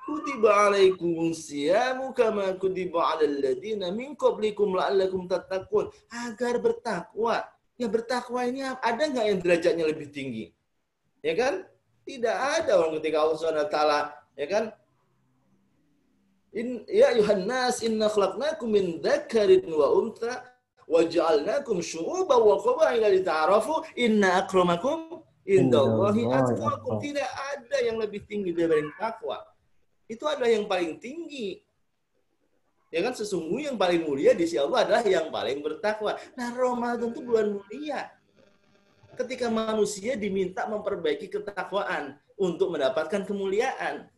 kutiba alaikumus siyamu kama kutiba alal ladina min qablikum la'allakum tattaqun. Agar bertakwa. Ya bertakwa ini ada nggak yang derajatnya lebih tinggi? Ya kan? Tidak ada orang ketika Allah SWT, ya kan? Ya ayuhan nas inna khalaqnakum min dzakarin wa untha wa ja'alnakum syu'uban wa qabaila lita'arafu inna akramakum indallahi atqakum. Tidak ada yang lebih tinggi daripada takwa. Itu adalah yang paling tinggi. Ya kan, sesungguhnya yang paling mulia di sisi Allah adalah yang paling bertakwa. Nah, Ramadan itu bulan mulia. Ketika manusia diminta memperbaiki ketakwaan untuk mendapatkan kemuliaan.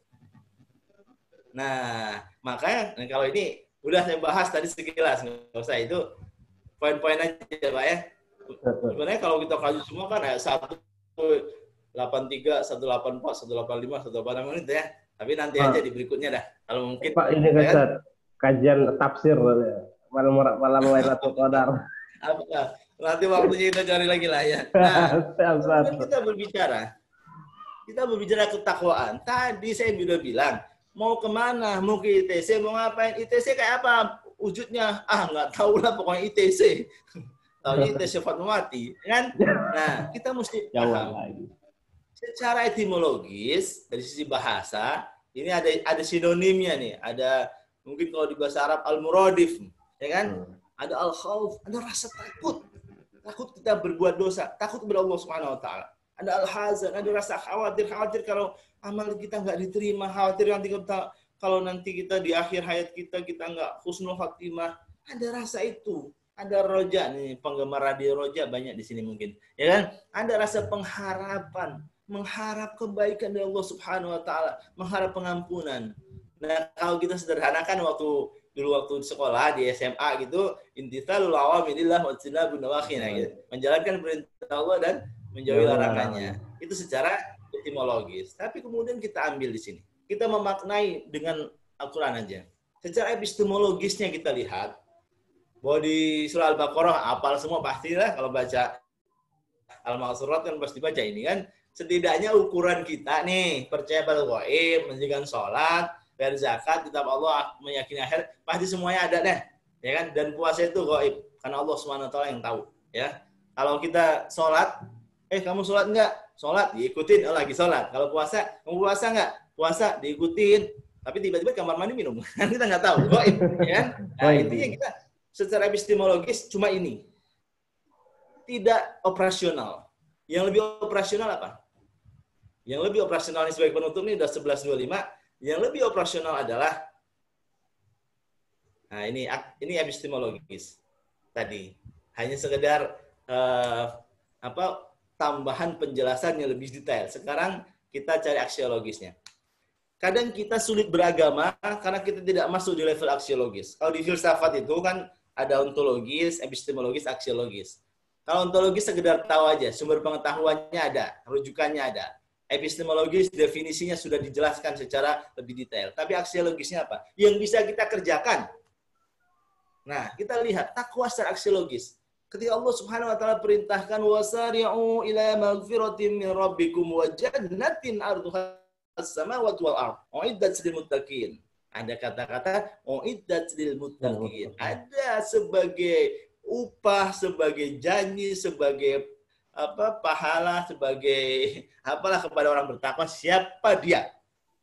Nah, makanya kalau ini udah saya bahas tadi sekilas, nggak usah itu poin-poin aja Pak ya. Sebenarnya kalau kita kaji semua kan ada 183, 184, 185, 186 menit ya. Tapi nanti aja di berikutnya dah. Kalau mungkin Pak ini kan kajian tafsir malam Lailatul Qadar. Apa? Nanti waktunya kita cari lagi lah ya. Nah, kita berbicara ketakwaan. Tadi saya sudah bilang, mau kemana? Mau ke ITC? Mau ngapain? ITC kayak apa? Wujudnya? Nggak tahu lah pokoknya ITC. Tahu ITC Fatmawati, kan? Nah, kita mesti paham. Secara etimologis, dari sisi bahasa, ini ada sinonimnya nih. Ada mungkin kalau di bahasa Arab al-muradif, ya kan? Ada al-khauf, ada rasa takut. Takut kita berbuat dosa, takut kepada Allah Subhanahu wa taala. Ada al-hazan, ada rasa khawatir kalau amal kita nggak diterima, khawatir nanti kalau nanti kita di akhir hayat kita nggak husnul khatimah. Ada rasa itu. Ada roja nih, penggemar radio roja banyak di sini mungkin. Ya kan? Ada rasa pengharapan, mengharap kebaikan dari Allah Subhanahu wa taala, mengharap pengampunan. Nah, kalau kita sederhanakan waktu di sekolah di SMA gitu, intisalul awamirillah wa tinabun nawakhina gitu. Menjalankan perintah Allah dan menjauhi larangannya. Itu secara etimologis. Tapi kemudian kita ambil di sini. Kita memaknai dengan Al-Qur'an aja. Secara epistemologisnya kita lihat bahwa di surah Al-Baqarah hafal semua pastilah kalau baca Al-Ma'surat kan pasti baca ini kan. Setidaknya ukuran kita nih, percaya pada ghaib, menjalankan sholat, bayar zakat, kitab Allah, meyakini akhir, pasti semuanya ada deh. Ya kan? Dan puasa itu ghaib. karena Allah SWT yang tahu. Ya, kalau kita sholat, kamu sholat enggak? Sholat, diikutin. Oh, lagi sholat. Kalau puasa, kamu puasa enggak? Puasa, diikutin. Tapi tiba-tiba kamar mandi minum. Kan kita nggak tahu. Gaib, ya. Nah, intinya kita secara epistemologis cuma ini. Tidak operasional. Yang lebih operasional apa? Yang lebih operasional ini sebagai penutup ini udah 11.25. Yang lebih operasional adalah, nah ini epistemologis tadi. Hanya sekedar tambahan penjelasan yang lebih detail. Sekarang kita cari aksiologisnya. Kadang kita sulit beragama karena kita tidak masuk di level aksiologis. Kalau di filsafat itu kan ada ontologis, epistemologis, aksiologis. Kalau ontologis sekedar tahu aja, sumber pengetahuannya ada, rujukannya ada. Epistemologis definisinya sudah dijelaskan secara lebih detail. Tapi aksiologisnya apa? Yang bisa kita kerjakan. Nah, kita lihat takwa secara aksiologis. Ketika Allah Subhanahu wa taala perintahkan wasari'u ila maghfiratin min rabbikum wa jannatin 'arduha as-samawati wal ardh uiddat lil muttaqin. Ada kata-kata uiddat lil muttaqin. Ada sebagai upah, sebagai janji, sebagai pahala, sebagai apalah kepada orang bertakwa, siapa dia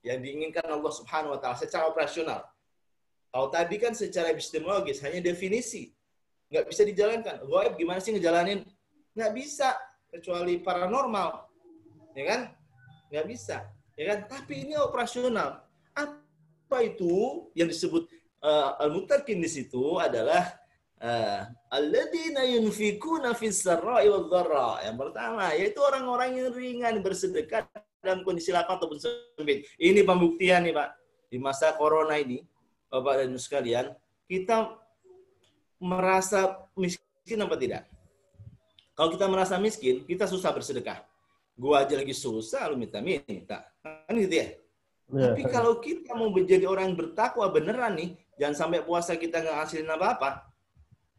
yang diinginkan Allah Subhanahu wa taala secara operasional. Kalau tadi kan secara epistemologis hanya definisi, nggak bisa dijalankan. Gaib gimana sih ngejalanin? Nggak bisa, kecuali paranormal, ya kan? Nggak bisa, ya kan? Tapi ini operasional. Apa itu yang disebut al-muttaqin di situ adalah alladzina yunfikuna fis sarra'i wad dharra. Yang pertama yaitu orang-orang yang ringan bersedekah dalam kondisi lapang ataupun sempit. Ini pembuktian nih, Pak. Di masa corona ini, Bapak dan Ibu sekalian, kita merasa miskin apa tidak? Kalau kita merasa miskin, kita susah bersedekah. Gua aja lagi susah, lu minta-minta. Kan gitu ya? Tapi kalau kita mau menjadi orang yang bertakwa beneran nih, jangan sampai puasa kita nggak ngasilin apa-apa.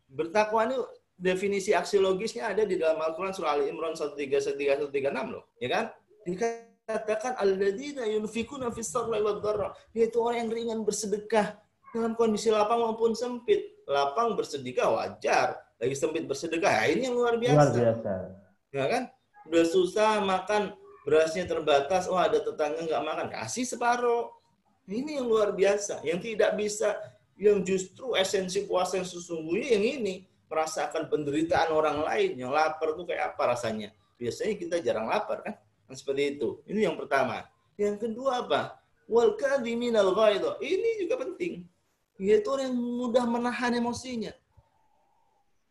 Bertakwa ini definisi aksiologisnya ada di dalam Al-Quran surah Ali Imran 133-136 loh, ya kan? Dikatakan alladzina yunfikuna fis sarra'i wad dharra, yaitu orang yang ringan bersedekah dalam kondisi lapang maupun sempit. Lapang bersedekah wajar, lagi sempit bersedekah, ya ini yang luar biasa. Luar biasa. Ya kan? Udah susah makan, berasnya terbatas, ada tetangga nggak makan, kasih separuh. Ini yang luar biasa, yang tidak bisa. Yang justru esensi puasa yang sesungguhnya yang ini, merasakan penderitaan orang lain, yang lapar itu kayak apa rasanya. Biasanya kita jarang lapar kan? Seperti itu. Ini yang pertama. Yang kedua apa? Wal kadhiminal ghaidha. Ini juga penting. Yaitu orang yang mudah menahan emosinya.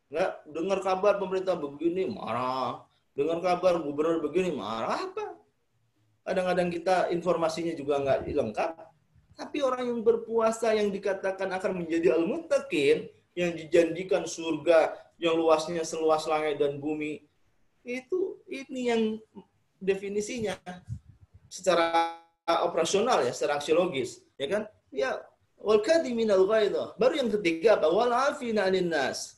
Nggak dengar kabar pemerintah begini marah, dengar kabar gubernur begini marah apa? Kadang-kadang kita informasinya juga nggak lengkap. Tapi orang yang berpuasa yang dikatakan akan menjadi al-muttaqin, yang dijanjikan surga yang luasnya seluas langit dan bumi, itu ini yang definisinya secara operasional ya, secara aksiologis, ya kan? Ya, wal kadhiminal ghaidha. Baru yang ketiga apa? Wal 'afina 'anil nas.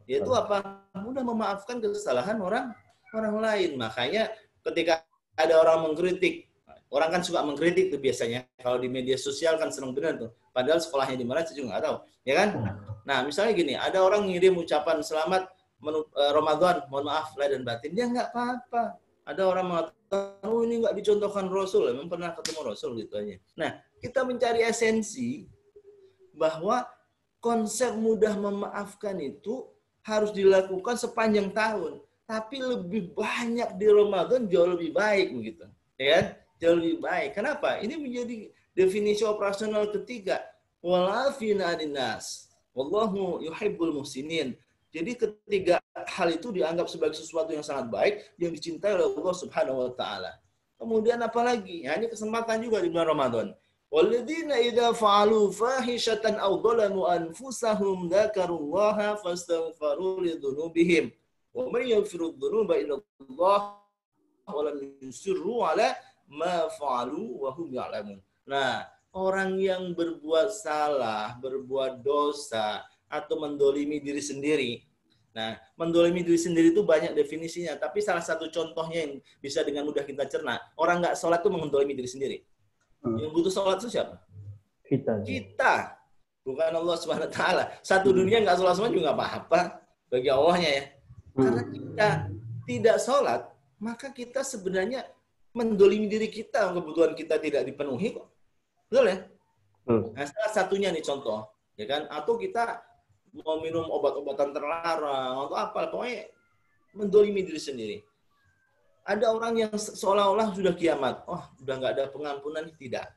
Yaitu apa? Mudah memaafkan kesalahan orang lain. Makanya ketika ada orang mengkritik, orang kan suka mengkritik tuh biasanya. Kalau di media sosial kan senang benar tuh. Padahal sekolahnya di mana saya juga nggak tahu, ya kan? Nah, misalnya gini, ada orang ngirim ucapan selamat Ramadan, mohon maaf lahir dan batin, dia nggak apa-apa. Ada orang mengatakan, ini nggak dicontohkan Rasul, memang pernah ketemu Rasul gitu aja. Nah, kita mencari esensi bahwa konsep mudah memaafkan itu harus dilakukan sepanjang tahun, tapi lebih banyak di Ramadan jauh lebih baik begitu, ya kan? Jauh lebih baik. Kenapa? Ini menjadi definisi operasional ketiga. Walafina adinas. Wallahu yuhibbul muhsinin. Jadi ketiga hal itu dianggap sebagai sesuatu yang sangat baik yang dicintai oleh Allah Subhanahu wa taala. Kemudian apa lagi? Ya, ini kesempatan juga di bulan Ramadan. Walladzina idza fa'alu fahishatan aw dhalamu anfusahum dzakarullaha fastaghfiru lidzunubihim. Wa may yaghfiru dzunuba illa Allah wa lam yusirru ala ma fa'alu wa hum ya'lamun. Nah, orang yang berbuat salah, berbuat dosa atau mendolimi diri sendiri. Nah, mendolimi diri sendiri itu banyak definisinya, tapi salah satu contohnya yang bisa dengan mudah kita cerna, orang nggak sholat itu mendolimi diri sendiri. Yang butuh sholat itu siapa? Kita. bukan Allah Subhanahu wa taala. Satu dunia nggak sholat juga nggak apa-apa bagi Allahnya ya. Karena kita tidak sholat, maka kita sebenarnya mendolimi diri kita, kebutuhan kita tidak dipenuhi kok. Betul ya? Nah, salah satunya nih contoh, ya kan? Atau kita mau minum obat-obatan terlarang atau apa, pokoknya mendolimi diri sendiri. Ada orang yang seolah-olah sudah kiamat, oh sudah nggak ada pengampunan, tidak.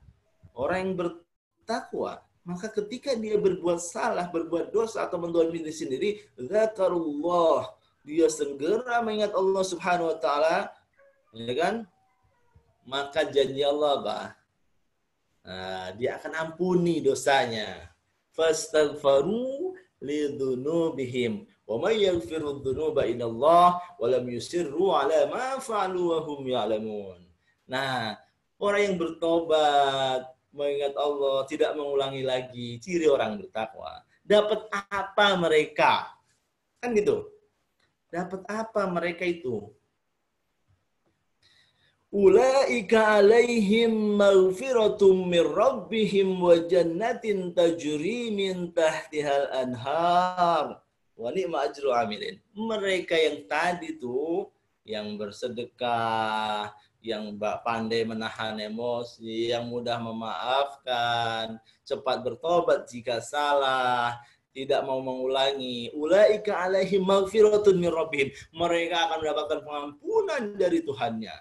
Orang yang bertakwa, maka ketika dia berbuat salah, berbuat dosa atau mendolimi diri sendiri, zakarullah, dia segera mengingat Allah Subhanahu wa taala, ya kan? Maka janji Allah apa? Nah, dia akan ampuni dosanya. Fastaghfaru lidzunubihim wa may yaghfiru dzunuba illallah wa lam yusirru ala ma fa'alu wa hum ya'lamun. Nah, orang yang bertobat, mengingat Allah, tidak mengulangi lagi, ciri orang bertakwa. Dapat apa mereka? Kan gitu. Dapat apa mereka itu? Ulaika alaihim maghfiratum min rabbihim wa jannatin tajri min tahtihal anhar wa ni'ma ajru amilin. Mereka yang tadi tuh yang bersedekah, yang pandai menahan emosi, yang mudah memaafkan, cepat bertobat jika salah, tidak mau mengulangi. Ulaika alaihim maghfiratun min rabbihim. Mereka akan mendapatkan pengampunan dari Tuhannya.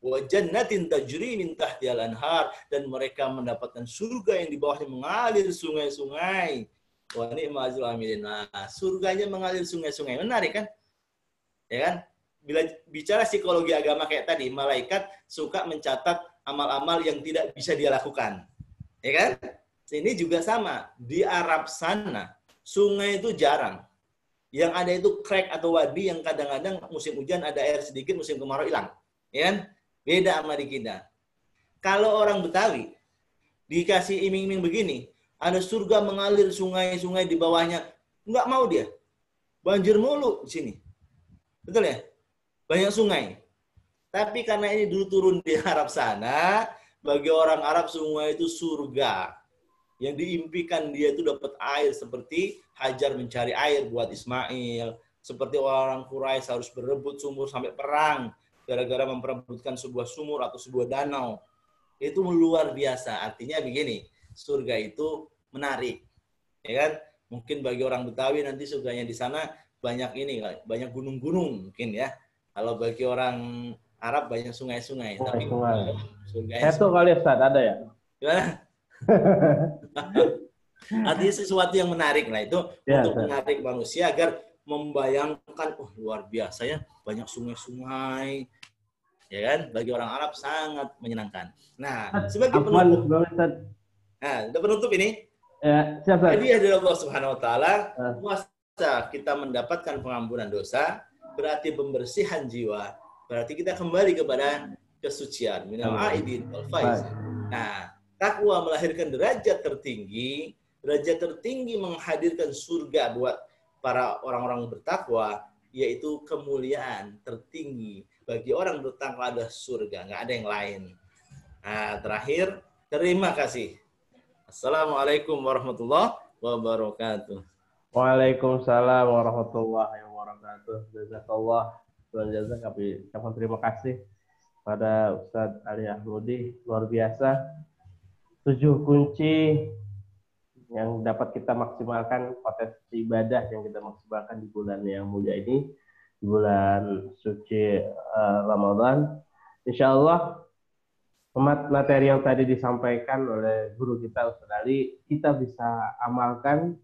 Wa jannatin tajri min tahtihal anhar, dan mereka mendapatkan surga yang di bawahnya mengalir sungai-sungai. Wa ni'ma ajrul amilin. Nah, surganya mengalir sungai-sungai. Menarik kan? Ya kan? Bila bicara psikologi agama kayak tadi, malaikat suka mencatat amal-amal yang tidak bisa dia lakukan. Ya kan? Ini juga sama. Di Arab sana, sungai itu jarang. Yang ada itu krek atau wadi yang kadang-kadang musim hujan ada air sedikit, musim kemarau hilang. Ya kan? Beda sama di kita. Kalau orang Betawi dikasih iming-iming begini, ada surga mengalir sungai-sungai di bawahnya, nggak mau dia. Banjir mulu di sini. Betul ya? Banyak sungai. Tapi karena ini dulu turun di Arab sana, bagi orang Arab sungai itu surga. Yang diimpikan dia itu dapat air seperti Hajar mencari air buat Ismail. Seperti orang Quraisy harus berebut sumur sampai perang. Gara-gara memperebutkan sebuah sumur atau sebuah danau. Itu luar biasa. Artinya begini, surga itu menarik. Ya kan? Mungkin bagi orang Betawi nanti surganya di sana banyak ini, banyak gunung-gunung mungkin ya. Kalau bagi orang Arab banyak sungai-sungai. Tapi surganya itu kali Ustaz, ada ya? Gimana? Artinya sesuatu yang menarik lah itu ya, untuk menarik manusia agar membayangkan, oh luar biasa ya, banyak sungai-sungai, ya kan? Bagi orang Arab sangat menyenangkan. Nah, sebagai penutup, udah penutup ini, ya, hadiah dari Allah Subhanahu Wa Taala, puasa kita mendapatkan pengampunan dosa, berarti pembersihan jiwa, berarti kita kembali kepada kesucian. Minal aidin wal faiz. Nah, takwa melahirkan derajat tertinggi menghadirkan surga buat para orang-orang bertakwa, yaitu kemuliaan tertinggi. Bagi orang bertakwa ada surga, nggak ada yang lain. Nah, terakhir, terima kasih. Assalamualaikum warahmatullahi wabarakatuh. Waalaikumsalam warahmatullahi wabarakatuh. Jazakallah. Kami terima kasih pada Ustadz Ali Ahmudi, luar biasa. 7 kunci yang dapat kita maksimalkan potensi ibadah yang kita maksimalkan di bulan yang mulia ini, di bulan suci Ramadan. Insya Allah materi yang tadi disampaikan oleh guru kita Ustadz Ali, kita bisa amalkan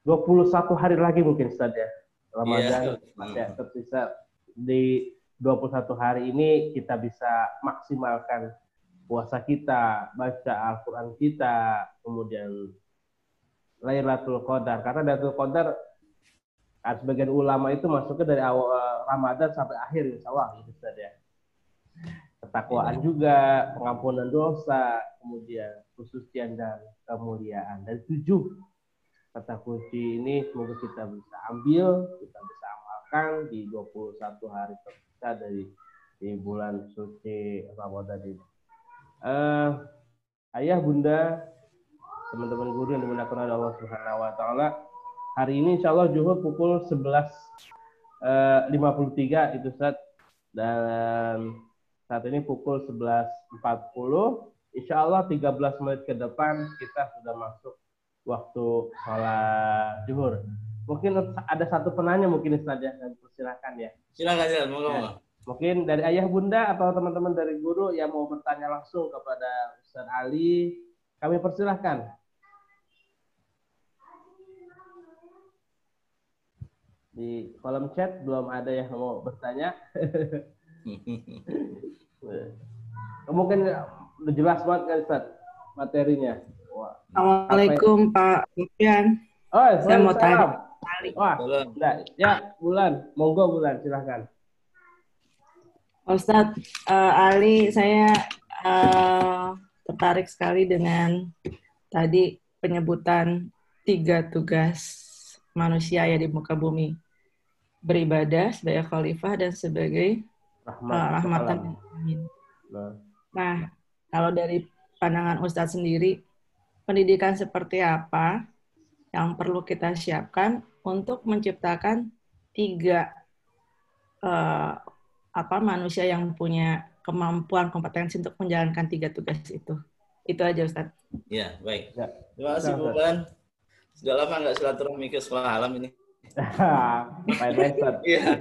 21 hari lagi mungkin Ustadz ya. Ramadan masih tersisa di 21 hari ini, kita bisa maksimalkan puasa kita, baca Al-Quran kita, kemudian Lailatul Qadar. Karena Lailatul Qadar, sebagian ulama itu masuknya dari awal Ramadan sampai akhir, insya Allah. Ya. Ketakwaan juga, pengampunan dosa, kemudian kesucian dan kemuliaan. Dan 7 kata kunci ini semoga kita bisa ambil, kita bisa amalkan di 21 hari tersisa di bulan suci Ramadan ini. Ayah, bunda, teman-teman guru yang dimuliakan oleh Allah Subhanahu wa taala. Hari ini insya Allah zuhur pukul 11.53 itu Ustaz. Dan saat ini pukul 11.40. Insya Allah 13 menit ke depan kita sudah masuk waktu sholat zuhur. Mungkin ada satu penanya mungkin Ustaz ya, silakan ya. Silakan, monggo. Ya. Mungkin dari ayah bunda atau teman-teman dari guru yang mau bertanya langsung kepada Ustaz Ali, kami persilahkan. Di kolom chat belum ada yang mau bertanya. Mungkin udah jelas banget kan Ustaz materinya. Wah. Assalamualaikum Pak Bulan. Oh, saya mau tanya. Wah, enggak. Ya, Bulan. Monggo Bulan, silahkan. Ustadz Ali, saya tertarik sekali dengan tadi penyebutan 3 tugas manusia ya di muka bumi. Beribadah sebagai khalifah dan sebagai rahmatan. Nah, kalau dari pandangan Ustadz sendiri, pendidikan seperti apa yang perlu kita siapkan untuk menciptakan 3 manusia yang punya kemampuan, kompetensi untuk menjalankan 3 tugas itu. Itu aja Ustaz. Ya, baik. Ya. Terima kasih Bulan. Sudah lama nggak silaturahmi ke sekolah alam ini. Alhamdulillah ya.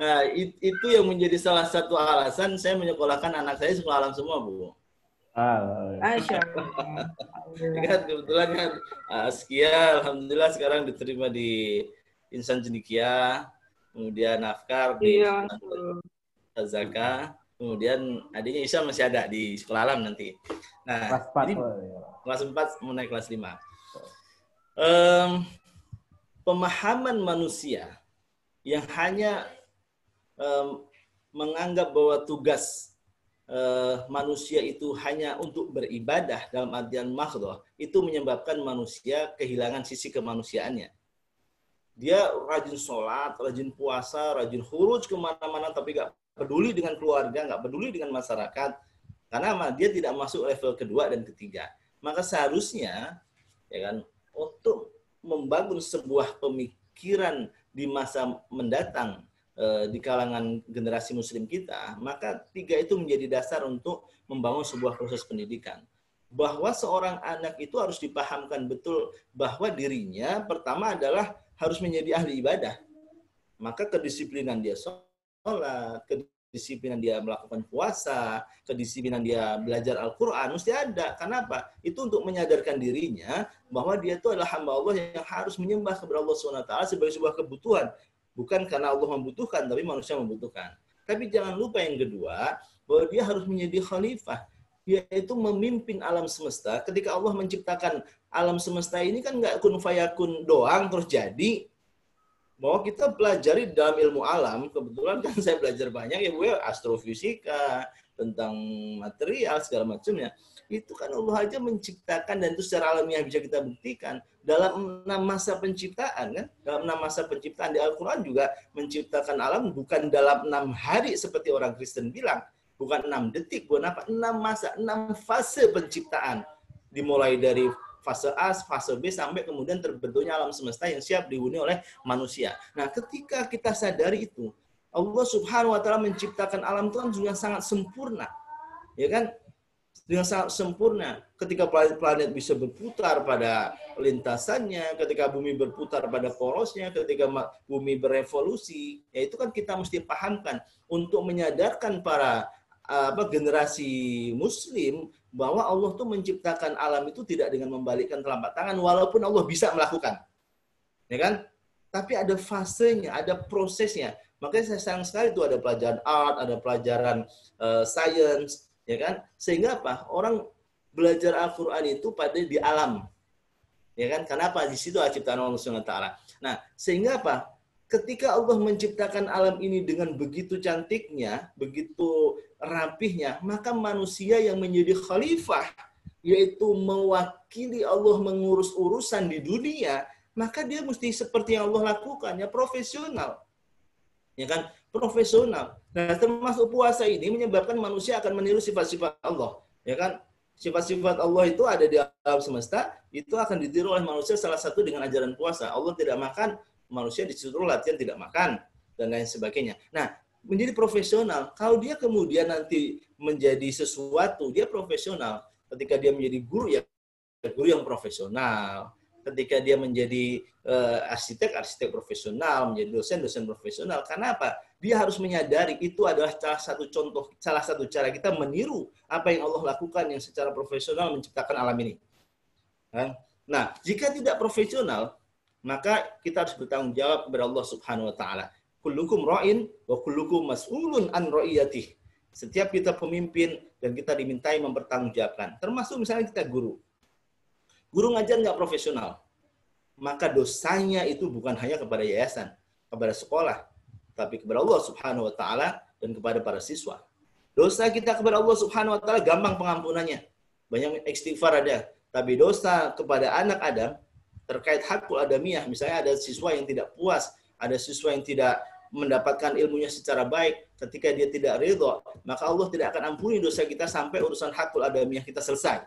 Nah, itu yang menjadi salah satu alasan saya menyekolahkan anak saya sekolah alam semua, Bu. Masya Allah. Kan kebetulan kan Askia, alhamdulillah sekarang diterima di Insan Cendikia, kemudian Afkar di Zaka, kemudian adiknya Isa masih ada di sekolah alam nanti. Nah, kelas 4 mau naik kelas 5. Pemahaman manusia yang hanya menganggap bahwa tugas manusia itu hanya untuk beribadah dalam artian mahdhah, itu menyebabkan manusia kehilangan sisi kemanusiaannya. Dia rajin sholat, rajin puasa, rajin khuruj kemana-mana, tapi nggak peduli dengan keluarga, nggak peduli dengan masyarakat, karena dia tidak masuk level kedua dan ketiga. Maka seharusnya, ya kan, untuk membangun sebuah pemikiran di masa mendatang di kalangan generasi muslim kita, maka 3 itu menjadi dasar untuk membangun sebuah proses pendidikan. Bahwa seorang anak itu harus dipahamkan betul bahwa dirinya pertama adalah harus menjadi ahli ibadah. Maka kedisiplinan dia sholat, kedisiplinan dia melakukan puasa, kedisiplinan dia belajar Al-Quran, mesti ada. Kenapa? Itu untuk menyadarkan dirinya bahwa dia itu adalah hamba Allah yang harus menyembah kepada Allah SWT sebagai sebuah kebutuhan. Bukan karena Allah membutuhkan, tapi manusia membutuhkan. Tapi jangan lupa yang kedua, bahwa dia harus menjadi khalifah, yaitu memimpin alam semesta. Ketika Allah menciptakan alam semesta ini kan nggak kun fayakun doang terus jadi. Bahwa kita pelajari dalam ilmu alam, kebetulan kan saya belajar banyak ya Bu, astrofisika, tentang material, segala macamnya. Itu kan Allah aja menciptakan, dan itu secara alamiah bisa kita buktikan. Dalam 6 masa penciptaan, kan? Dalam 6 masa penciptaan di Al-Quran juga menciptakan alam bukan dalam 6 hari seperti orang Kristen bilang. Bukan 6 detik, bukan apa, 6 masa, 6 fase penciptaan. Dimulai dari fase A, fase B, sampai kemudian terbentuknya alam semesta yang siap dihuni oleh manusia. Nah, ketika kita sadari itu, Allah Subhanahu wa taala menciptakan alam itu kan juga sangat sempurna. Ya kan? Dengan sangat sempurna. Ketika planet bisa berputar pada lintasannya, ketika bumi berputar pada porosnya, ketika bumi berevolusi, ya itu kan kita mesti pahamkan untuk menyadarkan para generasi muslim bahwa Allah tuh menciptakan alam itu tidak dengan membalikkan telapak tangan, walaupun Allah bisa melakukan. Ya kan? Tapi ada fasenya, ada prosesnya. Makanya saya sayang sekali itu ada pelajaran art, ada pelajaran science, ya kan? Sehingga apa? Orang belajar Al-Qur'an itu pada di alam. Ya kan? Kenapa? Di situ ciptaan Allah Subhanahu wa taala. Nah, sehingga apa? Ketika Allah menciptakan alam ini dengan begitu cantiknya, begitu rapihnya, maka manusia yang menjadi khalifah, yaitu mewakili Allah mengurus urusan di dunia, maka dia mesti seperti yang Allah lakukan, ya profesional. Ya kan? Profesional. Nah, termasuk puasa ini menyebabkan manusia akan meniru sifat-sifat Allah. Ya kan? Sifat-sifat Allah itu ada di alam semesta, itu akan ditiru oleh manusia salah satu dengan ajaran puasa. Allah tidak makan, manusia disuruh latihan tidak makan, dan lain sebagainya. Nah, menjadi profesional, kalau dia kemudian nanti menjadi sesuatu, dia profesional. Ketika dia menjadi guru, ya guru yang profesional. Ketika dia menjadi arsitek profesional, menjadi dosen profesional. Karena apa? Dia harus menyadari itu adalah salah satu cara kita meniru apa yang Allah lakukan yang secara profesional menciptakan alam ini. Nah, jika tidak profesional, maka kita harus bertanggung jawab kepada Allah Subhanahu wa taala. Kullukum ra'in wa kullukum mas'ulun an ra'iyatih. Setiap kita pemimpin dan kita dimintai mempertanggungjawabkan. Termasuk misalnya kita guru. Guru ngajar nggak profesional, maka dosanya itu bukan hanya kepada yayasan, kepada sekolah, tapi kepada Allah Subhanahu wa taala dan kepada para siswa. Dosa kita kepada Allah Subhanahu wa taala gampang pengampunannya. Banyak istighfar ada, tapi dosa kepada anak Adam terkait hakul adamiyah, misalnya ada siswa yang tidak puas, ada siswa yang tidak mendapatkan ilmunya secara baik, ketika dia tidak ridho, maka Allah tidak akan ampuni dosa kita sampai urusan hakul adamiyah kita selesai.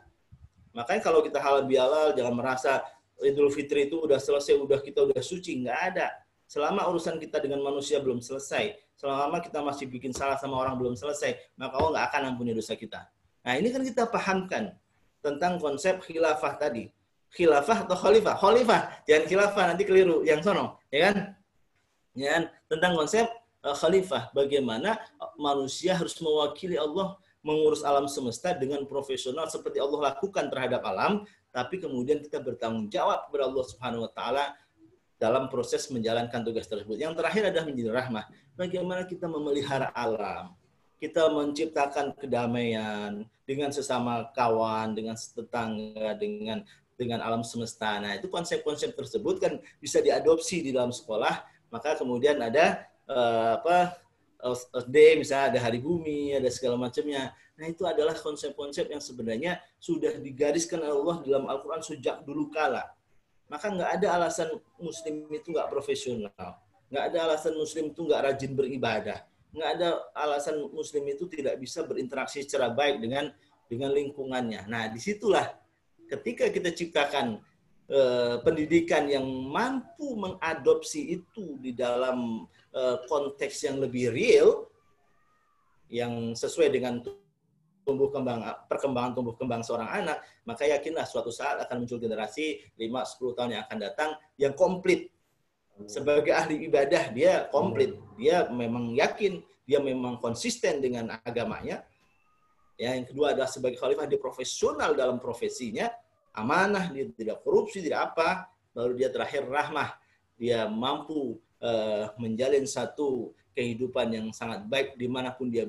Makanya kalau kita halal bihalal, jangan merasa Idul Fitri itu udah selesai, kita udah suci. Nggak ada. Selama urusan kita dengan manusia belum selesai, selama kita masih bikin salah sama orang belum selesai, maka Allah nggak akan ampuni dosa kita. Nah, ini kan kita pahamkan tentang konsep khilafah tadi. Khilafah atau khalifah? Khalifah, jangan khilafah, nanti keliru. Yang sono, ya kan? Ya kan? Tentang konsep khalifah, bagaimana manusia harus mewakili Allah mengurus alam semesta dengan profesional seperti Allah lakukan terhadap alam, tapi kemudian kita bertanggung jawab kepada Allah Subhanahu wa taala dalam proses menjalankan tugas tersebut. Yang terakhir adalah menjadi rahmah. Bagaimana kita memelihara alam, kita menciptakan kedamaian dengan sesama kawan, dengan tetangga, dengan alam semesta. Nah, itu konsep-konsep tersebut kan bisa diadopsi di dalam sekolah. Maka kemudian ada SD, misalnya ada hari bumi, ada segala macamnya. Nah, itu adalah konsep-konsep yang sebenarnya sudah digariskan oleh Allah dalam Al-Quran sejak dulu kala. Maka nggak ada alasan Muslim itu nggak profesional. Nggak ada alasan Muslim itu nggak rajin beribadah. Nggak ada alasan Muslim itu tidak bisa berinteraksi secara baik dengan lingkungannya. Nah, disitulah ketika kita ciptakan pendidikan yang mampu mengadopsi itu di dalam konteks yang lebih real, yang sesuai dengan perkembangan tumbuh kembang seorang anak, maka yakinlah suatu saat akan muncul generasi 5-10 tahun yang akan datang yang komplit. Sebagai ahli ibadah, dia komplit. Dia memang yakin, dia memang konsisten dengan agamanya. Ya, yang kedua adalah sebagai khalifah, dia profesional dalam profesinya, amanah, dia tidak korupsi, tidak apa. Baru dia terakhir rahmah, dia mampu menjalin satu kehidupan yang sangat baik dimanapun dia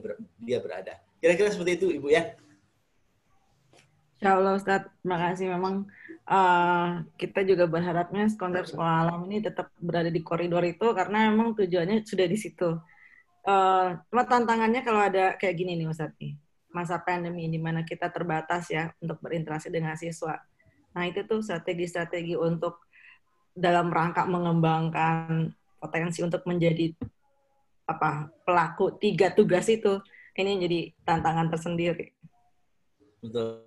berada. Kira-kira seperti itu, Ibu ya. Insya Allah, Ustadz. Terima kasih. Memang kita juga berharapnya konsep sekolah alam ini tetap berada di koridor itu karena memang tujuannya sudah di situ. Cuma tantangannya kalau ada kayak gini nih, Ustadz. Masa pandemi di mana kita terbatas ya untuk berinteraksi dengan siswa. Nah, itu tuh strategi-strategi untuk dalam rangka mengembangkan potensi untuk menjadi pelaku 3 tugas itu. Ini jadi tantangan tersendiri. Betul.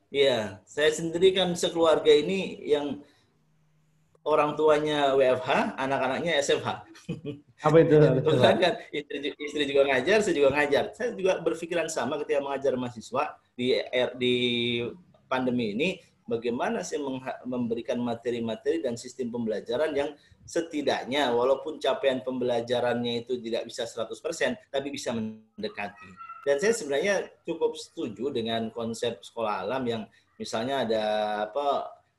Iya, saya sendiri kan sekeluarga ini yang orang tuanya WFH, anak-anaknya SFH. Apa itu? Kan istri juga ngajar, saya juga ngajar. Saya juga berpikiran sama ketika mengajar mahasiswa di pandemi ini, bagaimana saya memberikan materi-materi dan sistem pembelajaran yang setidaknya walaupun capaian pembelajarannya itu tidak bisa 100%, tapi bisa mendekati. Dan saya sebenarnya cukup setuju dengan konsep sekolah alam yang misalnya ada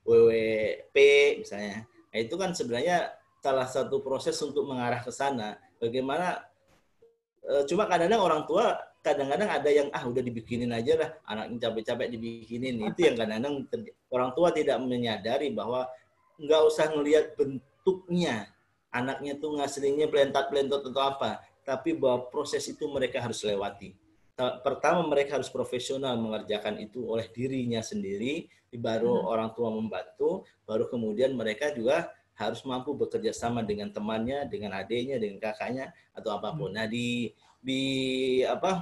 WWP misalnya. Nah, itu kan sebenarnya salah satu proses untuk mengarah ke sana. Bagaimana cuma kadang-kadang orang tua kadang-kadang ada yang udah dibikinin aja lah, anaknya capek-capek dibikinin. Itu yang kadang-kadang orang tua tidak menyadari bahwa nggak usah ngelihat bentuknya, anaknya tuh ngasihnya pelentat-pelentot atau apa, tapi bahwa proses itu mereka harus lewati. Pertama mereka harus profesional mengerjakan itu oleh dirinya sendiri, baru orang tua membantu, baru kemudian mereka juga harus mampu bekerja sama dengan temannya, dengan adiknya, dengan kakaknya atau apapun. Nah, di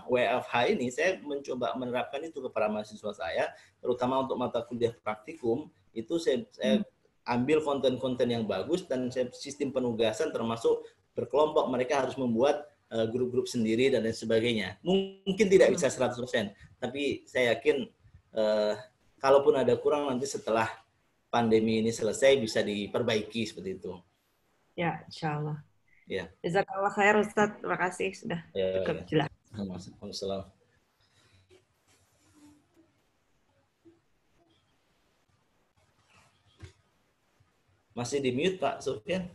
WFH ini saya mencoba menerapkan itu kepada mahasiswa saya, terutama untuk mata kuliah praktikum. Itu saya ambil konten-konten yang bagus dan sistem penugasan termasuk berkelompok. Mereka harus membuat grup-grup sendiri dan lain sebagainya. Mungkin tidak bisa 100%, tapi saya yakin kalaupun ada kurang nanti setelah pandemi ini selesai bisa diperbaiki seperti itu. Ya, insya Allah. Ya. Jazakallah khair Ustaz, terima kasih sudah cukup jelas. Waalaikumsalam. Masih di mute Pak Sufyan?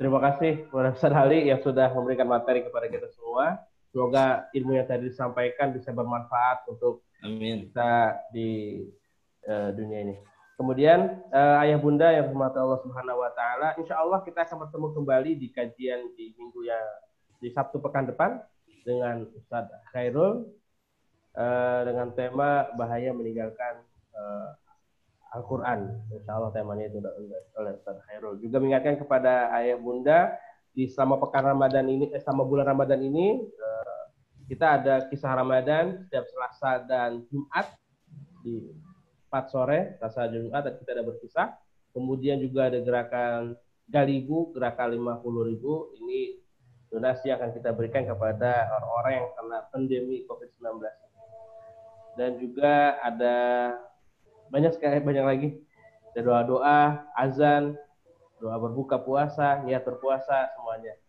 Terima kasih kepada Ustaz Ali yang sudah memberikan materi kepada kita semua. Semoga ilmu yang tadi disampaikan bisa bermanfaat untuk kita di dunia ini. Kemudian ayah bunda yang dirahmati Allah Subhanahu wa taala, insya Allah kita akan bertemu kembali di kajian di minggu yang di Sabtu pekan depan dengan Ustaz Khairul dengan tema bahaya meninggalkan Al-Quran. Insya Allah temanya itu oleh Ustaz Khairul. Juga mengingatkan kepada ayah bunda di selama pekan Ramadan ini, selama bulan Ramadan ini kita ada kisah Ramadan setiap Selasa dan Jumat di 4 sore, Selasa dan Jumat, dan kita ada berkisah. Kemudian juga ada gerakan Galibu, gerakan 50.000. Ini donasi yang akan kita berikan kepada orang-orang yang kena pandemi COVID-19. Dan juga ada banyak lagi. Ada doa-doa, azan, doa berbuka puasa, niat berpuasa, semuanya.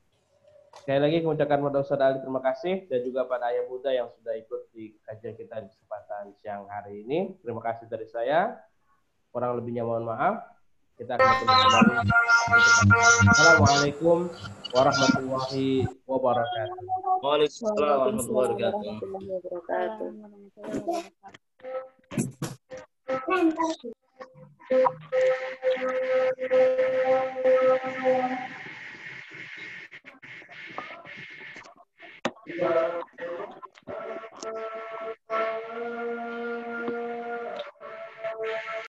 Sekali lagi mengucapkan kepada Ustaz Ali terima kasih, dan juga pada ayah bunda yang sudah ikut di kajian kita di kesempatan siang hari ini. Terima kasih dari saya. Kurang lebihnya mohon maaf. Kita akan bertemu kembali. Assalamualaikum warahmatullahi wabarakatuh. Waalaikumsalam warahmatullahi wabarakatuh.